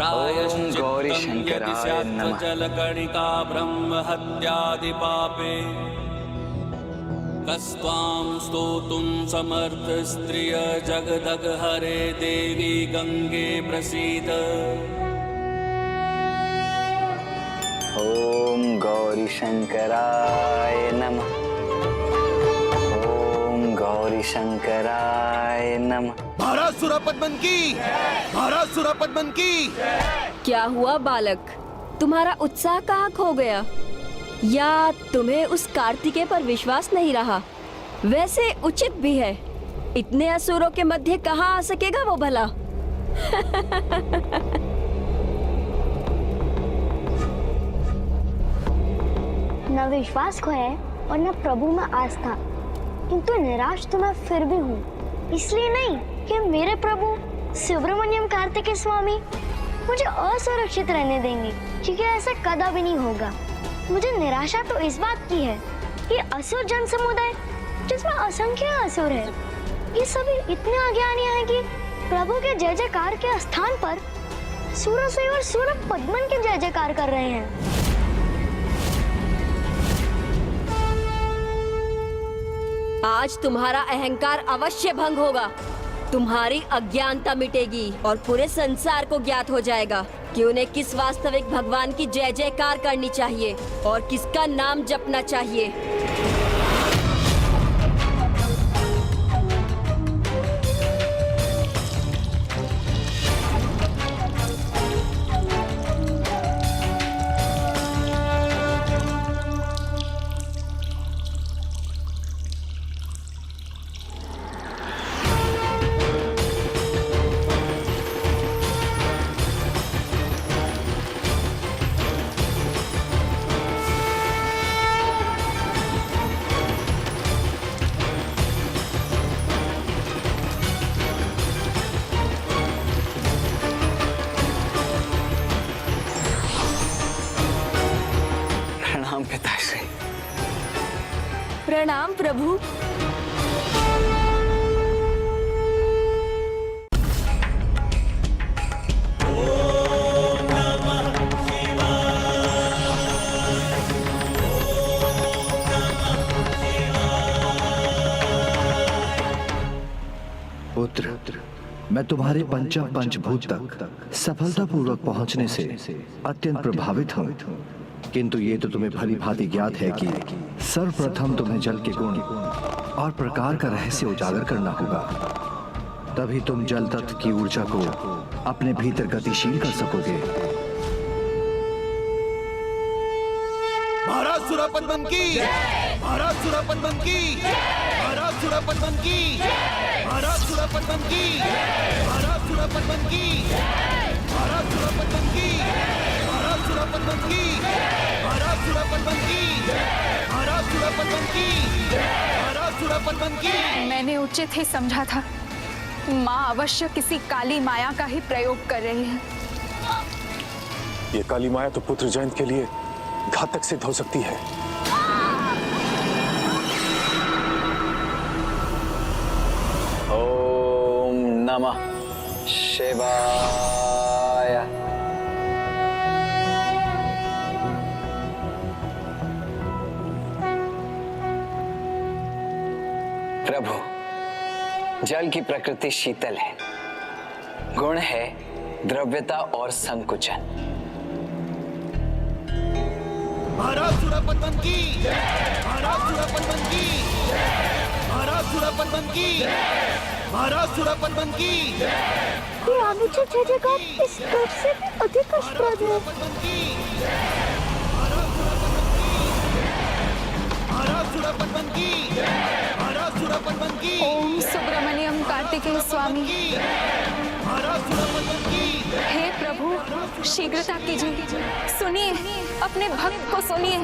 ओम गौरी शंकराय नमः। जल कणिका ब्रह्म हत्यादि पापे कस्त्वां स्तोतुं समर्थ स्त्रिय जगदग हरे देवी गंगे प्रसीद। ओम गौरी शंकराय नमः। गौरी शंकराय नमः। महाराज सुरापद्मन की, महाराज सुरापद्मन की। क्या हुआ बालक, तुम्हारा उत्साह कहाँ खो गया, या तुम्हें उस कार्तिकेय पर विश्वास नहीं रहा? वैसे उचित भी है, इतने असुरों के मध्य कहाँ आ सकेगा वो भला। न विश्वास खोया है और न प्रभु में आस्था, किंतु निराश तो मैं फिर भी हूँ। इसलिए नहीं कि मेरे प्रभु सुब्रमण्यम कार्तिकेय स्वामी मुझे असुरक्षित रहने देंगे, क्योंकि ऐसा कदा भी नहीं होगा। मुझे निराशा तो इस बात की है कि असुर जन समुदाय, जिसमें असंख्य असुर है, ये सभी इतने अज्ञानी हैं कि प्रभु के जय जयकार के स्थान पर सूरज और सूरज पद्मन के जय जयकार कर रहे हैं। आज तुम्हारा अहंकार अवश्य भंग होगा। तुम्हारी अज्ञानता मिटेगी और पूरे संसार को ज्ञात हो जाएगा कि उन्हें किस वास्तविक भगवान की जय जयकार करनी चाहिए और किसका नाम जपना चाहिए। प्रणाम पिताश्री। प्रणाम प्रभु। पुत्र, मैं तुम्हारे पंचम पंचभूत तक सफलतापूर्वक पहुंचने से अत्यंत प्रभावित हूँ। किंतु ये तो तुम्हें भली भांति ज्ञात है कि सर्वप्रथम तुम्हें जल के गुण और प्रकार का रहस्य उजागर करना होगा। तभी तुम जल तत्व की ऊर्जा को अपने भीतर गतिशील कर सकोगे। महाराज सुरापद्मन की, महाराज सुरापद्मन की, महाराज सुरापद्मन की, महाराज सुरापद्मन की, महाराज सुरापद्मन की, महाराज सुरापद्मन की, महाराज सुरापद्मन की, महाराज सुरापद्मन की, महाराज सुरापद्मन की, महाराज सुरापद्मन की। मैंने उचित ही समझा था। माँ अवश्य किसी काली माया का ही प्रयोग कर रही है। ये काली माया तो पुत्र जयंत के लिए घातक सिद्ध हो सकती है। ओम नमः शिवाय। प्रभु, जल की प्रकृति शीतल है, गुण है द्रव्यता और संकुचन। महाराज सुरापद्मन की, महाराज सुरापद्मन की, महाराज सुरापद्मन की, महाराज सुरापद्मन की। ये अनुचित जय जयकार इस स्तर से अधिक अस्प्रद है। महाराज सुरापद्मन की, महाराज सुरापद्मन की। ओम सुब्रमण्यम कार्तिकेय स्वामी। महाराज सुरापद्मन की। हे प्रभु, शीघ्रता कीजिए। सुनिए, अपने भक्त को सुनिए,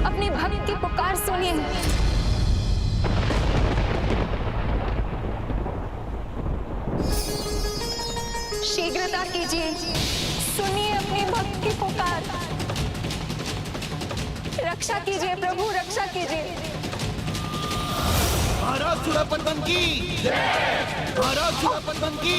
अपने भक्त की पुकार सुनिए। शीघ्रता कीजिए, सुनिए अपने भक्त की पुकार। रक्षा कीजिए प्रभु, रक्षा कीजिए। महाराज सुरापद्मन की, महाराज सुरापद्मन की।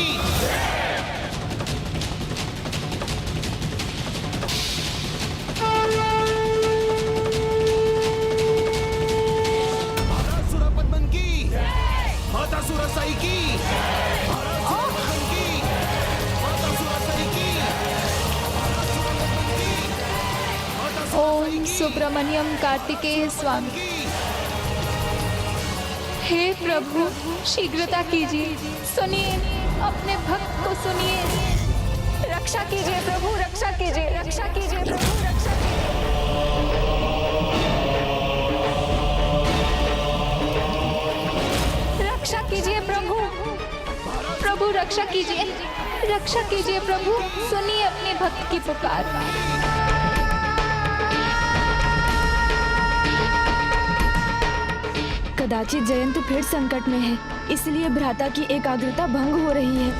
महाराज सुरापद्मन की, माता सुरसाई की, महाराज सुरापद्मन की, माता सुरसाई की, महाराज सुरापद्मन की, माता सुरसाई ओम सुब्रमण्यम कार्तिकेय स्वामी। हे प्रभु, शीघ्रता कीजिए, सुनिए अपने भक्त को सुनिए। रक्षा कीजिए प्रभु, रक्षा कीजिए, रक्षा कीजिए प्रभु, रक्षा रक्षा कीजिए प्रभु। प्रभु रक्षा कीजिए, रक्षा कीजिए प्रभु, सुनिए अपने भक्त की पुकार। कदाचित जयंत फिर संकट में है, इसलिए भ्राता की एकाग्रता भंग हो रही है।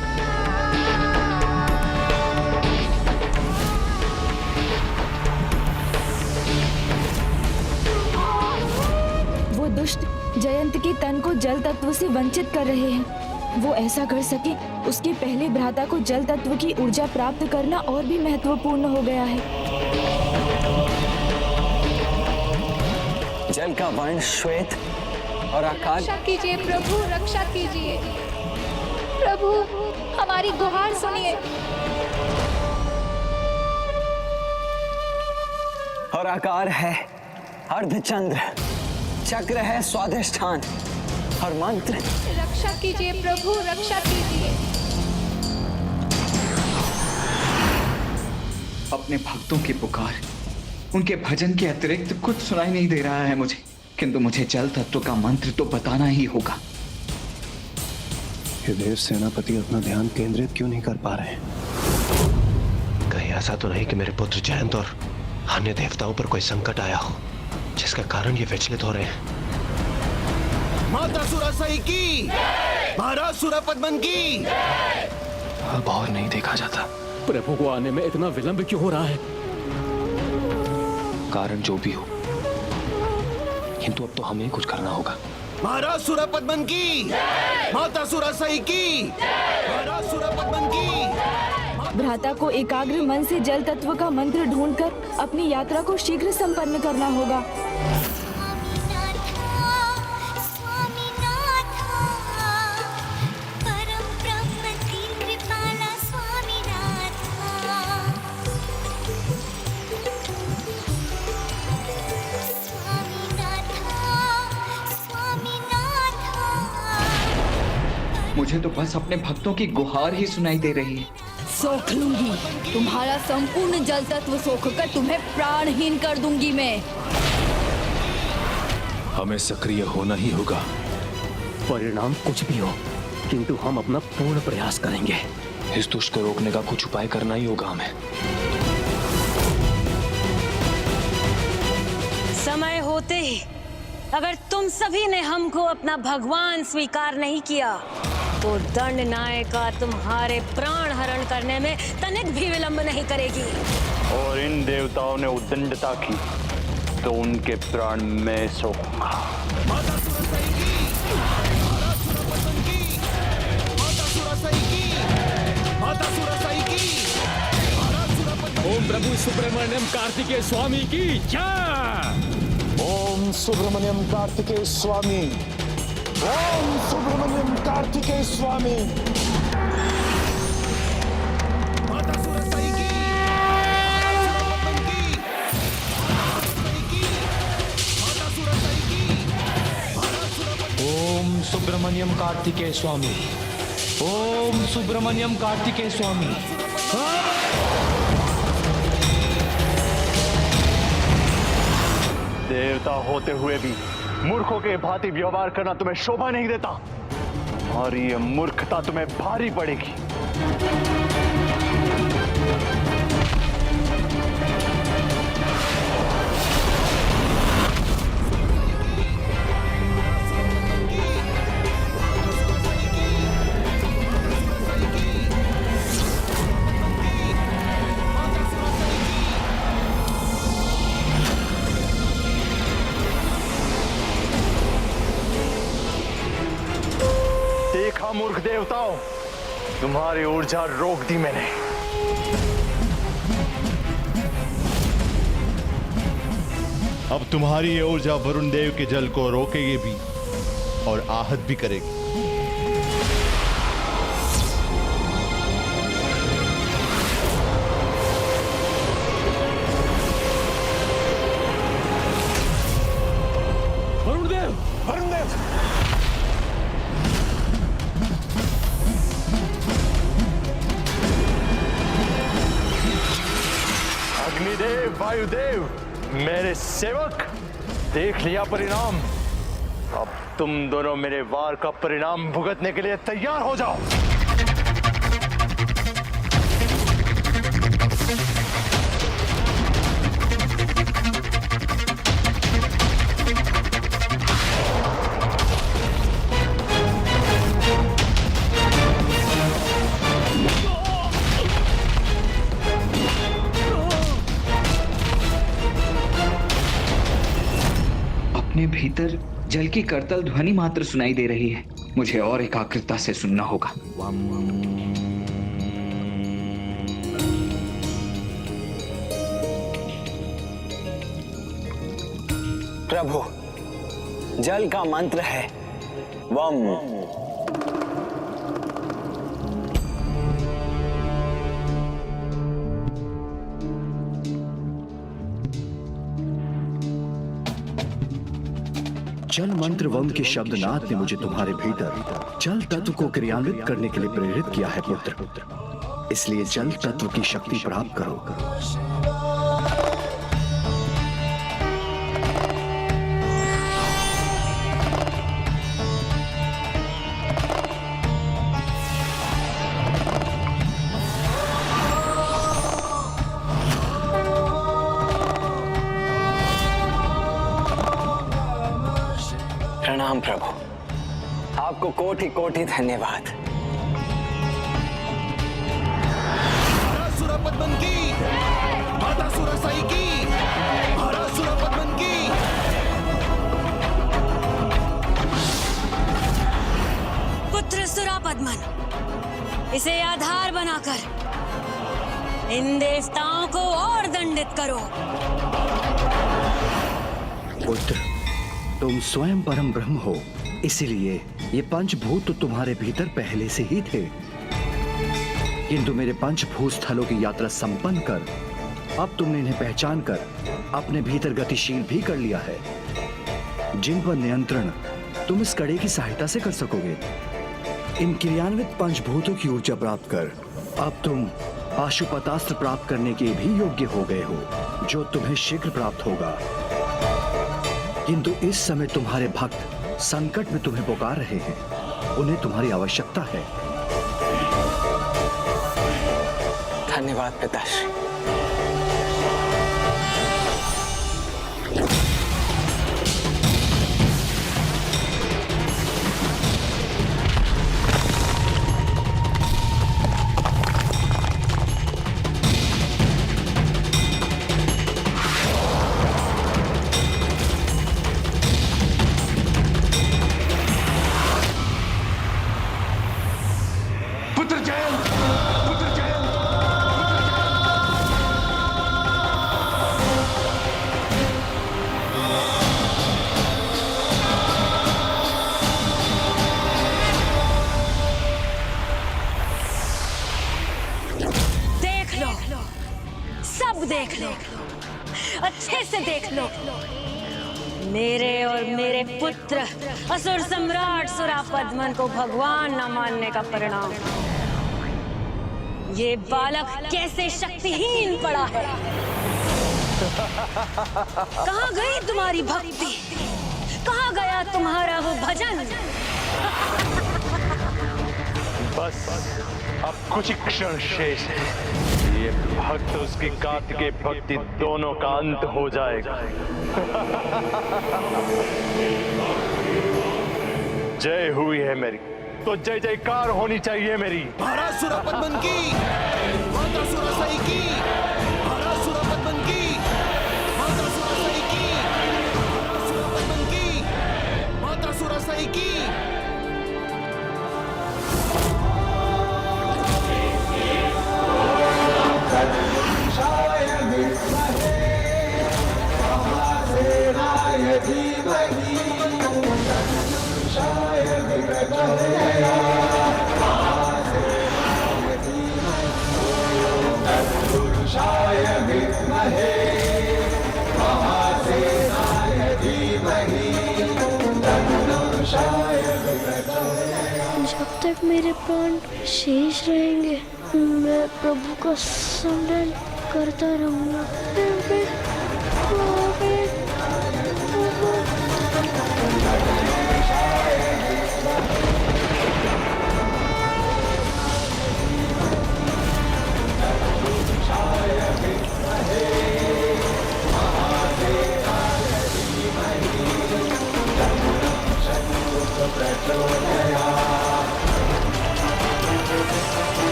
वो दुष्ट जयंत के तन को जल तत्व से वंचित कर रहे हैं। वो ऐसा कर सके उसके पहले भ्राता को जल तत्व की ऊर्जा प्राप्त करना और भी महत्वपूर्ण हो गया है। जल का वर्ण श्वेत और आकाश। रक्षा कीजिए प्रभु, रक्षा कीजिए प्रभु, हमारी गुहार सुनिए। और आकार है अर्धचंद्र, चक्र है स्वाधिष्ठान और मंत्र। रक्षा कीजिए प्रभु, रक्षा कीजिए। अपने भक्तों की पुकार, उनके भजन के अतिरिक्त कुछ सुनाई नहीं दे रहा है मुझे, किंतु मुझे जल तत्व का मंत्र तो बताना ही होगा। ये देव सेनापति अपना ध्यान केंद्रित क्यों नहीं कर पा रहे? कहीं ऐसा तो नहीं कि मेरे पुत्र जयंत और अन्य देवताओं पर कोई संकट आया हो जिसका कारण ये विचलित हो रहे हैं। माता सुरासई की, महाराज सुरापद्मन की। अब और नहीं देखा जाता। प्रभु को आने में इतना विलंब क्यों हो रहा है? कारण जो भी हो, किंतु अब तो हमें कुछ करना होगा। महाराज सुरापद्मन की, माता सुरासई की, महाराज सुरापद्मन की। भ्राता को एकाग्र मन से जल तत्व का मंत्र ढूंढकर अपनी यात्रा को शीघ्र संपन्न करना होगा। मुझे तो बस अपने भक्तों की गुहार ही सुनाई दे रही है। सोख लूंगी तुम्हारा संपूर्ण जल तत्व, सोख कर तुम्हें प्राणहीन कर दूंगी मैं। हमें सक्रिय होना ही होगा, परिणाम कुछ भी हो, किंतु हम अपना पूर्ण प्रयास करेंगे। इस दुष्ट को रोकने का कुछ उपाय करना ही होगा हमें। समय होते ही अगर तुम सभी ने हमको अपना भगवान स्वीकार नहीं किया तो दंड नायिका तुम्हारे प्राण हरण करने में तनिक भी विलंब नहीं करेगी। और इन देवताओं ने उद्दंडता की तो उनके प्राण में सोऊंगा। माता सुरासई की, महाराज सुरापद्मन की, माता सुरासई की, माता सुरासई की, महाराज सुरापद्मन। ओम प्रभु सुब्रमण्यम कार्तिकेय स्वामी की जय। ओम सुब्रमण्यम कार्तिकेय स्वामी, ओम सुब्रमण्यम कार्तिकेय स्वामी। माता सुरासई की, माता सुरासई की, ओम सुब्रमण्यम कार्तिकेय स्वामी, ओम सुब्रमण्यम कार्तिकेय स्वामी। देवता होते हुए भी मूर्खों के भांति व्यवहार करना तुम्हें शोभा नहीं देता और ये मूर्खता तुम्हें भारी पड़ेगी। मूर्ख देवताओं, तुम्हारी ऊर्जा रोक दी मैंने। अब तुम्हारी ये ऊर्जा वरुण देव के जल को रोकेगी भी और आहत भी करेगी। वरुण देव, वरुण देव। अग्निदेव, वायुदेव, मेरे सेवक, देख लिया परिणाम। अब तुम दोनों मेरे वार का परिणाम भुगतने के लिए तैयार हो जाओ। अपने भीतर जल की करतल ध्वनि मात्र सुनाई दे रही है। मुझे और एकाग्रता से सुनना होगा। प्रभु, जल का मंत्र है वम। जल मंत्र वम के शब्दनाद ने मुझे तुम्हारे भीतर जल तत्व को क्रियान्वित करने के लिए प्रेरित किया है पुत्र। इसलिए जल तत्व की शक्ति प्राप्त करो। प्रणाम प्रभु, आपको कोटि कोटि धन्यवाद। महाराज सुरापद्मन की, माता सुरसाई की, महाराज सुरापद्मन की। पुत्र सुरापद्मन, इसे आधार बनाकर इन देवताओं को और दंडित करो। पुत्र, तुम स्वयं परम ब्रह्म हो, इसीलिए ये पंचभूत तो तुम्हारे भीतर पहले से ही थे। किंतु मेरे पंचभूत स्थलों की यात्रा संपन्न कर अब तुमने इन्हें पहचान कर अपने भीतर गतिशील भी कर लिया है, जिन पर नियंत्रण तुम इस कड़े की सहायता से कर सकोगे। इन क्रियान्वित पंचभूतों की ऊर्जा प्राप्त कर अब तुम पाशुपतास्त्र प्राप्त करने के भी योग्य हो गए हो, जो तुम्हें शीघ्र प्राप्त होगा। किंतु इस समय तुम्हारे भक्त संकट में तुम्हें पुकार रहे हैं, उन्हें तुम्हारी आवश्यकता है। धन्यवाद पिताश्री। देख लो, अच्छे से देख लो। मेरे और मेरे पुत्र असुर सम्राट सुरापद्मन को भगवान न मानने का परिणाम। ये बालक कैसे शक्तिहीन पड़ा है। कहाँ गई तुम्हारी भक्ति, कहाँ गया तुम्हारा वो भजन। बस अब कुछ ही क्षण शेष है, ये भक्त उसकी कार्तिकेय भक्ति दोनों का अंत हो जाएगा। जय हुई है मेरी तो जय जयकार होनी चाहिए मेरी। महाराज सुरापद्मन की, माता सुरसाई की, महाराज सुरापद्मन की, माता सुरसाई की, महाराज सुरापद्मन की, माता सुरसाई की। जब तक मेरे प्राण शेष रहेंगे मैं प्रभु का स्मरण करता रहूंगा।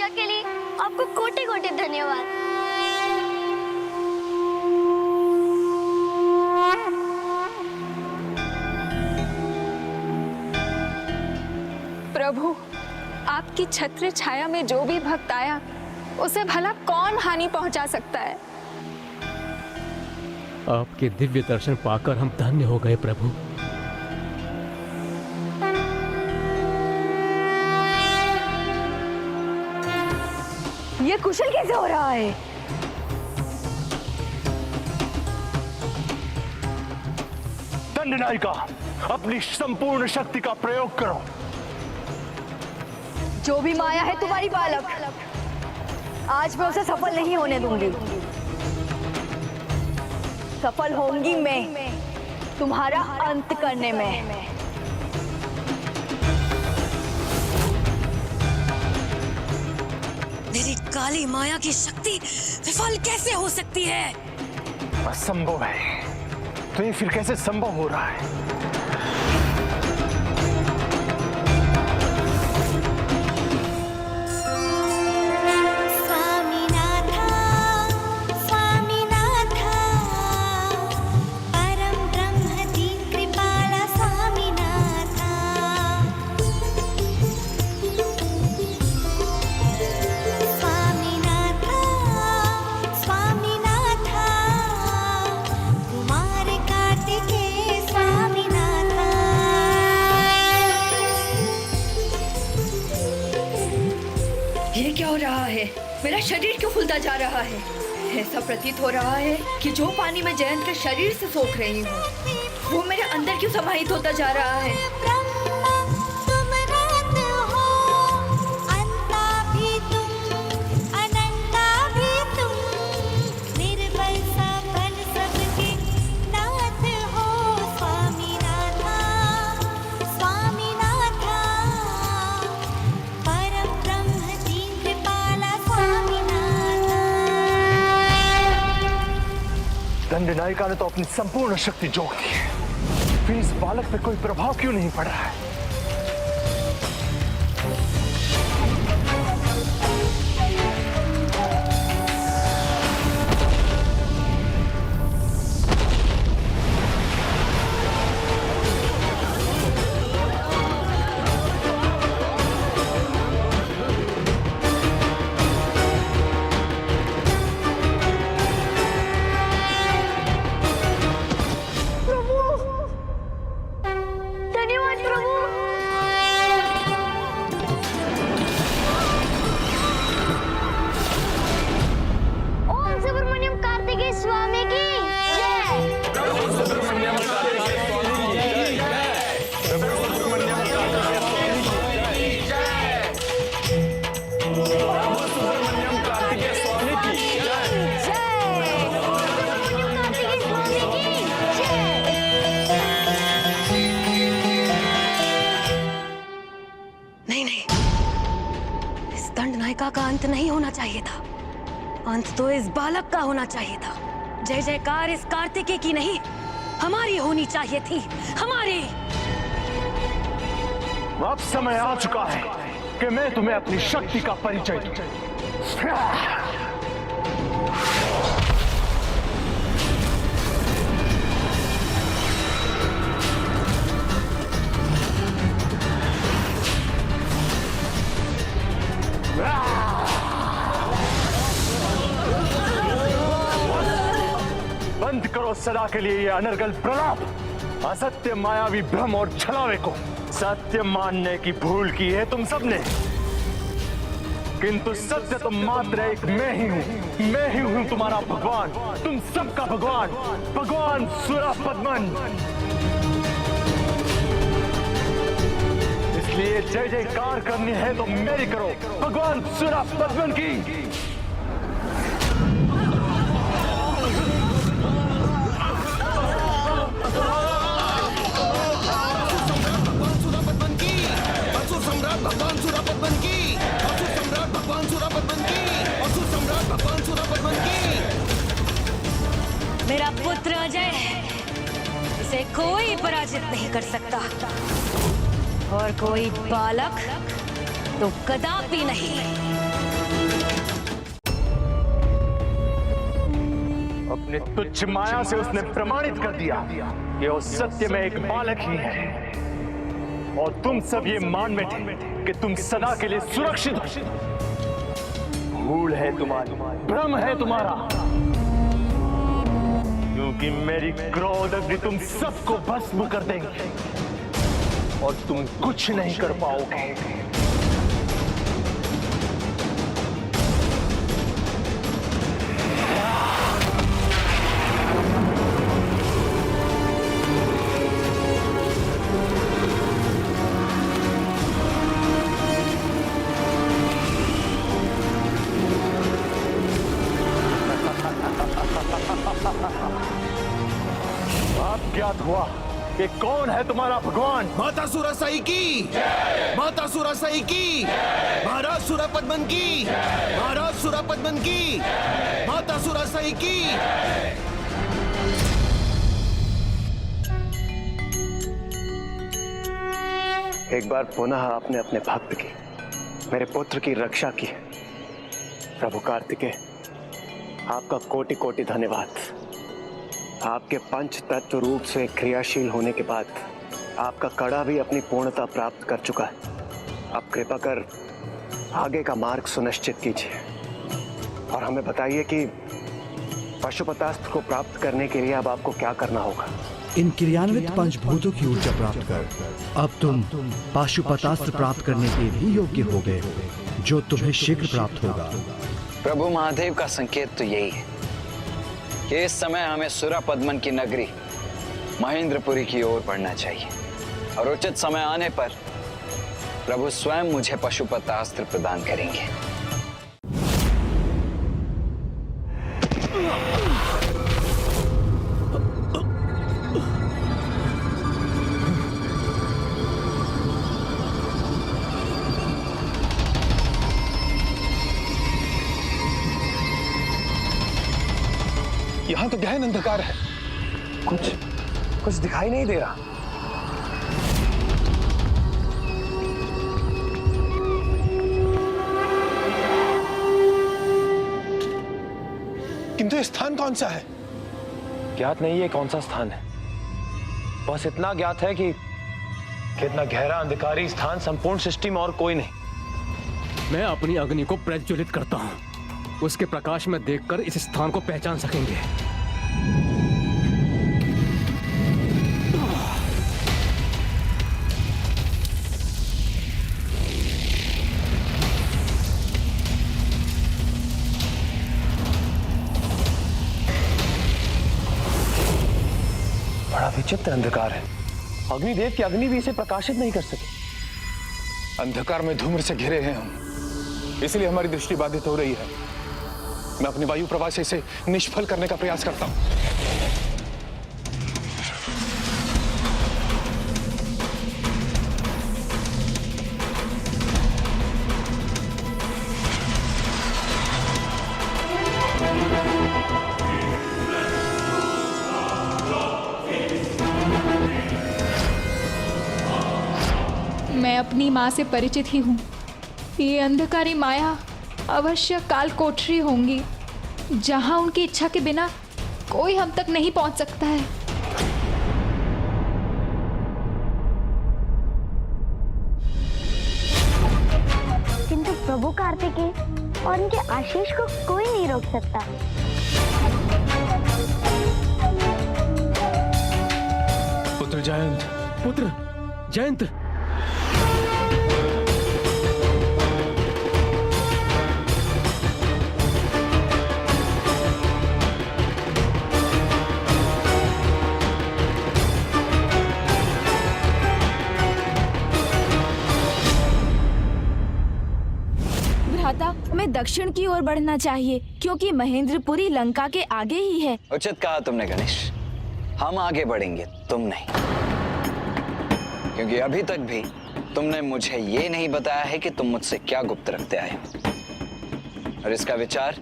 रक्षा के लिए आपको कोटि कोटि धन्यवाद। प्रभु, आपकी छत्र छाया में जो भी भक्त आया उसे भला कौन हानि पहुंचा सकता है। आपके दिव्य दर्शन पाकर हम धन्य हो गए प्रभु। ये कुशल कैसे हो रहा है? दंडनायिका, अपनी संपूर्ण शक्ति का प्रयोग करो। जो भी माया है तुम्हारी बालक, आज मैं उसे सफल नहीं होने दूंगी। सफल होंगी मैं तुम्हारा अंत करने में। मेरी काली माया की शक्ति विफल कैसे हो सकती है? असंभव है। तो ये फिर कैसे संभव हो रहा है? ये क्या हो रहा है? मेरा शरीर क्यों फूलता जा रहा है? ऐसा प्रतीत हो रहा है कि जो पानी मैं जयंत के शरीर से सोख रही हूँ वो मेरे अंदर क्यों समाहित होता जा रहा है? दंडनायिका ने तो अपनी संपूर्ण शक्ति झोंक दी है, फिर इस बालक पे कोई प्रभाव क्यों नहीं पड़ रहा है? का अंत नहीं होना चाहिए था, अंत तो इस बालक का होना चाहिए था। जय जयकार इस कार्तिकेय की नहीं, हमारी होनी चाहिए थी, हमारी। अब समय आ चुका है कि मैं तुम्हें अपनी शक्ति का परिचय दूं। बंद करो सदा के लिए ये अनर्गल प्रलाप, असत्य मायावी भ्रम और छलावे को। सत्य मानने की भूल की है तुम सबने, किंतु सत्य तो मात्र एक मैं ही हूं। मैं ही हूं तुम्हारा भगवान, तुम सबका भगवान, भगवान सुरपद्मन। इसलिए जय जयकार करनी है तो मेरी करो, भगवान सुरपद्मन की। भगवान सुरपद्मन की, असुर सम्राट भगवान सुरपद्मन की, असुर सम्राट भगवान सुरपद्मन की। मेरा पुत्र अजय, इसे कोई पराजित नहीं कर सकता, और कोई बालक तो कदापि नहीं। अपने तुच्छ माया से उसने प्रमाणित कर दिया कि वो सत्य में एक बालक ही है, और तुम सब ये मान बैठे कि तुम सदा के लिए सुरक्षित हो। भूल है तुम्हारी, भ्रम है तुम्हारा, क्योंकि मेरी क्रोध अग्नि तुम सबको भस्म कर देंगे और तुम कुछ नहीं कर पाओगे। अब ज्ञात हुआ कि कौन है तुम्हारा भगवान। माता सुरसई की, माता सुरसई की, महाराज सुरपद्मन की, महाराज सुरपद्मन की, माता सुरसई की। एक बार पुनः आपने अपने भक्त की, मेरे पुत्र की रक्षा की। प्रभु कार्तिकेय, आपका कोटि कोटि धन्यवाद। आपके पंच तत्व रूप से क्रियाशील होने के बाद आपका कड़ा भी अपनी पूर्णता प्राप्त कर चुका है। अब कृपा कर आगे का मार्ग सुनिश्चित कीजिए और हमें बताइए कि पशुपतास्त्र को प्राप्त करने के लिए अब आपको क्या करना होगा। इन क्रियान्वित पंचभूतों की ऊर्जा प्राप्त कर अब तुम पाशुपतास्त्र प्राप्त करने के भी योग्य हो गए हो, जो तुम्हें शीघ्र प्राप्त होगा। प्रभु महादेव का संकेत तो यही है कि इस समय हमें सुरपद्मन की नगरी महेंद्रपुरी की ओर बढ़ना चाहिए, और उचित समय आने पर प्रभु स्वयं मुझे पशुपतास्त्र प्रदान करेंगे। यहां तो गहन अंधकार है, कुछ दिखाई नहीं दे रहा। किंतु ये स्थान कौन सा है? ज्ञात नहीं है कौन सा स्थान है, बस इतना ज्ञात है कि कितना गहरा अंधकारी स्थान संपूर्ण सृष्टि में और कोई नहीं। मैं अपनी अग्नि को प्रज्वलित करता हूँ, उसके प्रकाश में देखकर इस स्थान को पहचान सकेंगे। बड़ा विचित्र अंधकार है, अग्निदेव की अग्नि भी इसे प्रकाशित नहीं कर सके। अंधकार में धूम्र से घिरे हैं हम, इसलिए हमारी दृष्टि बाधित हो रही है। मैं अपनी वायु प्रवाह से इसे निष्फल करने का प्रयास करता हूं। मैं अपनी माँ से परिचित ही हूँ। ये अंधकारी माया अवश्य काल कोठरी होंगी, जहाँ उनकी इच्छा के बिना कोई हम तक नहीं पहुँच सकता है। किंतु प्रभु कार्तिकेय और उनके आशीष को कोई नहीं रोक सकता। पुत्र जयंत, पुत्र जयंत। हमें दक्षिण की ओर बढ़ना चाहिए, क्योंकि महेंद्रपुरी लंका के आगे ही है। उचित कहा तुमने गणेश, हम आगे बढ़ेंगे, तुम नहीं, क्योंकि अभी तक भी तुमने मुझे ये नहीं बताया है कि तुम मुझसे क्या गुप्त रखते आए हो, और इसका विचार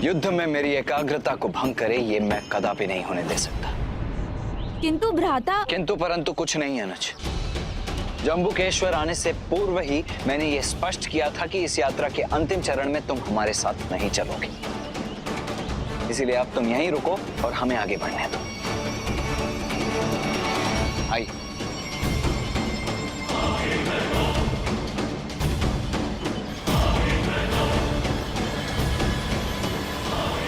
युद्ध में मेरी एकाग्रता को भंग करे, ये मैं कदापि नहीं होने दे सकता। किंतु भ्राता। किंतु परंतु कुछ नहीं अनुज। जम्बुकेश्वर आने से पूर्व ही मैंने ये स्पष्ट किया था कि इस यात्रा के अंतिम चरण में तुम हमारे साथ नहीं चलोगे। इसीलिए अब तुम यहीं रुको और हमें आगे बढ़ने दो। आई।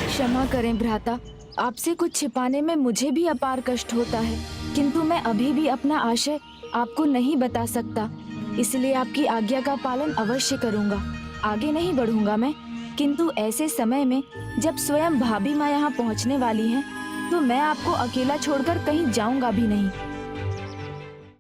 क्षमा करें भ्राता, आपसे कुछ छिपाने में मुझे भी अपार कष्ट होता है, किंतु मैं अभी भी अपना आशय आपको नहीं बता सकता, इसलिए आपकी आज्ञा का पालन अवश्य करूंगा। आगे नहीं बढ़ूंगा मैं, किंतु ऐसे समय में जब स्वयं भाभी माँ यहाँ पहुँचने वाली हैं, तो मैं आपको अकेला छोड़कर कहीं जाऊंगा भी नहीं।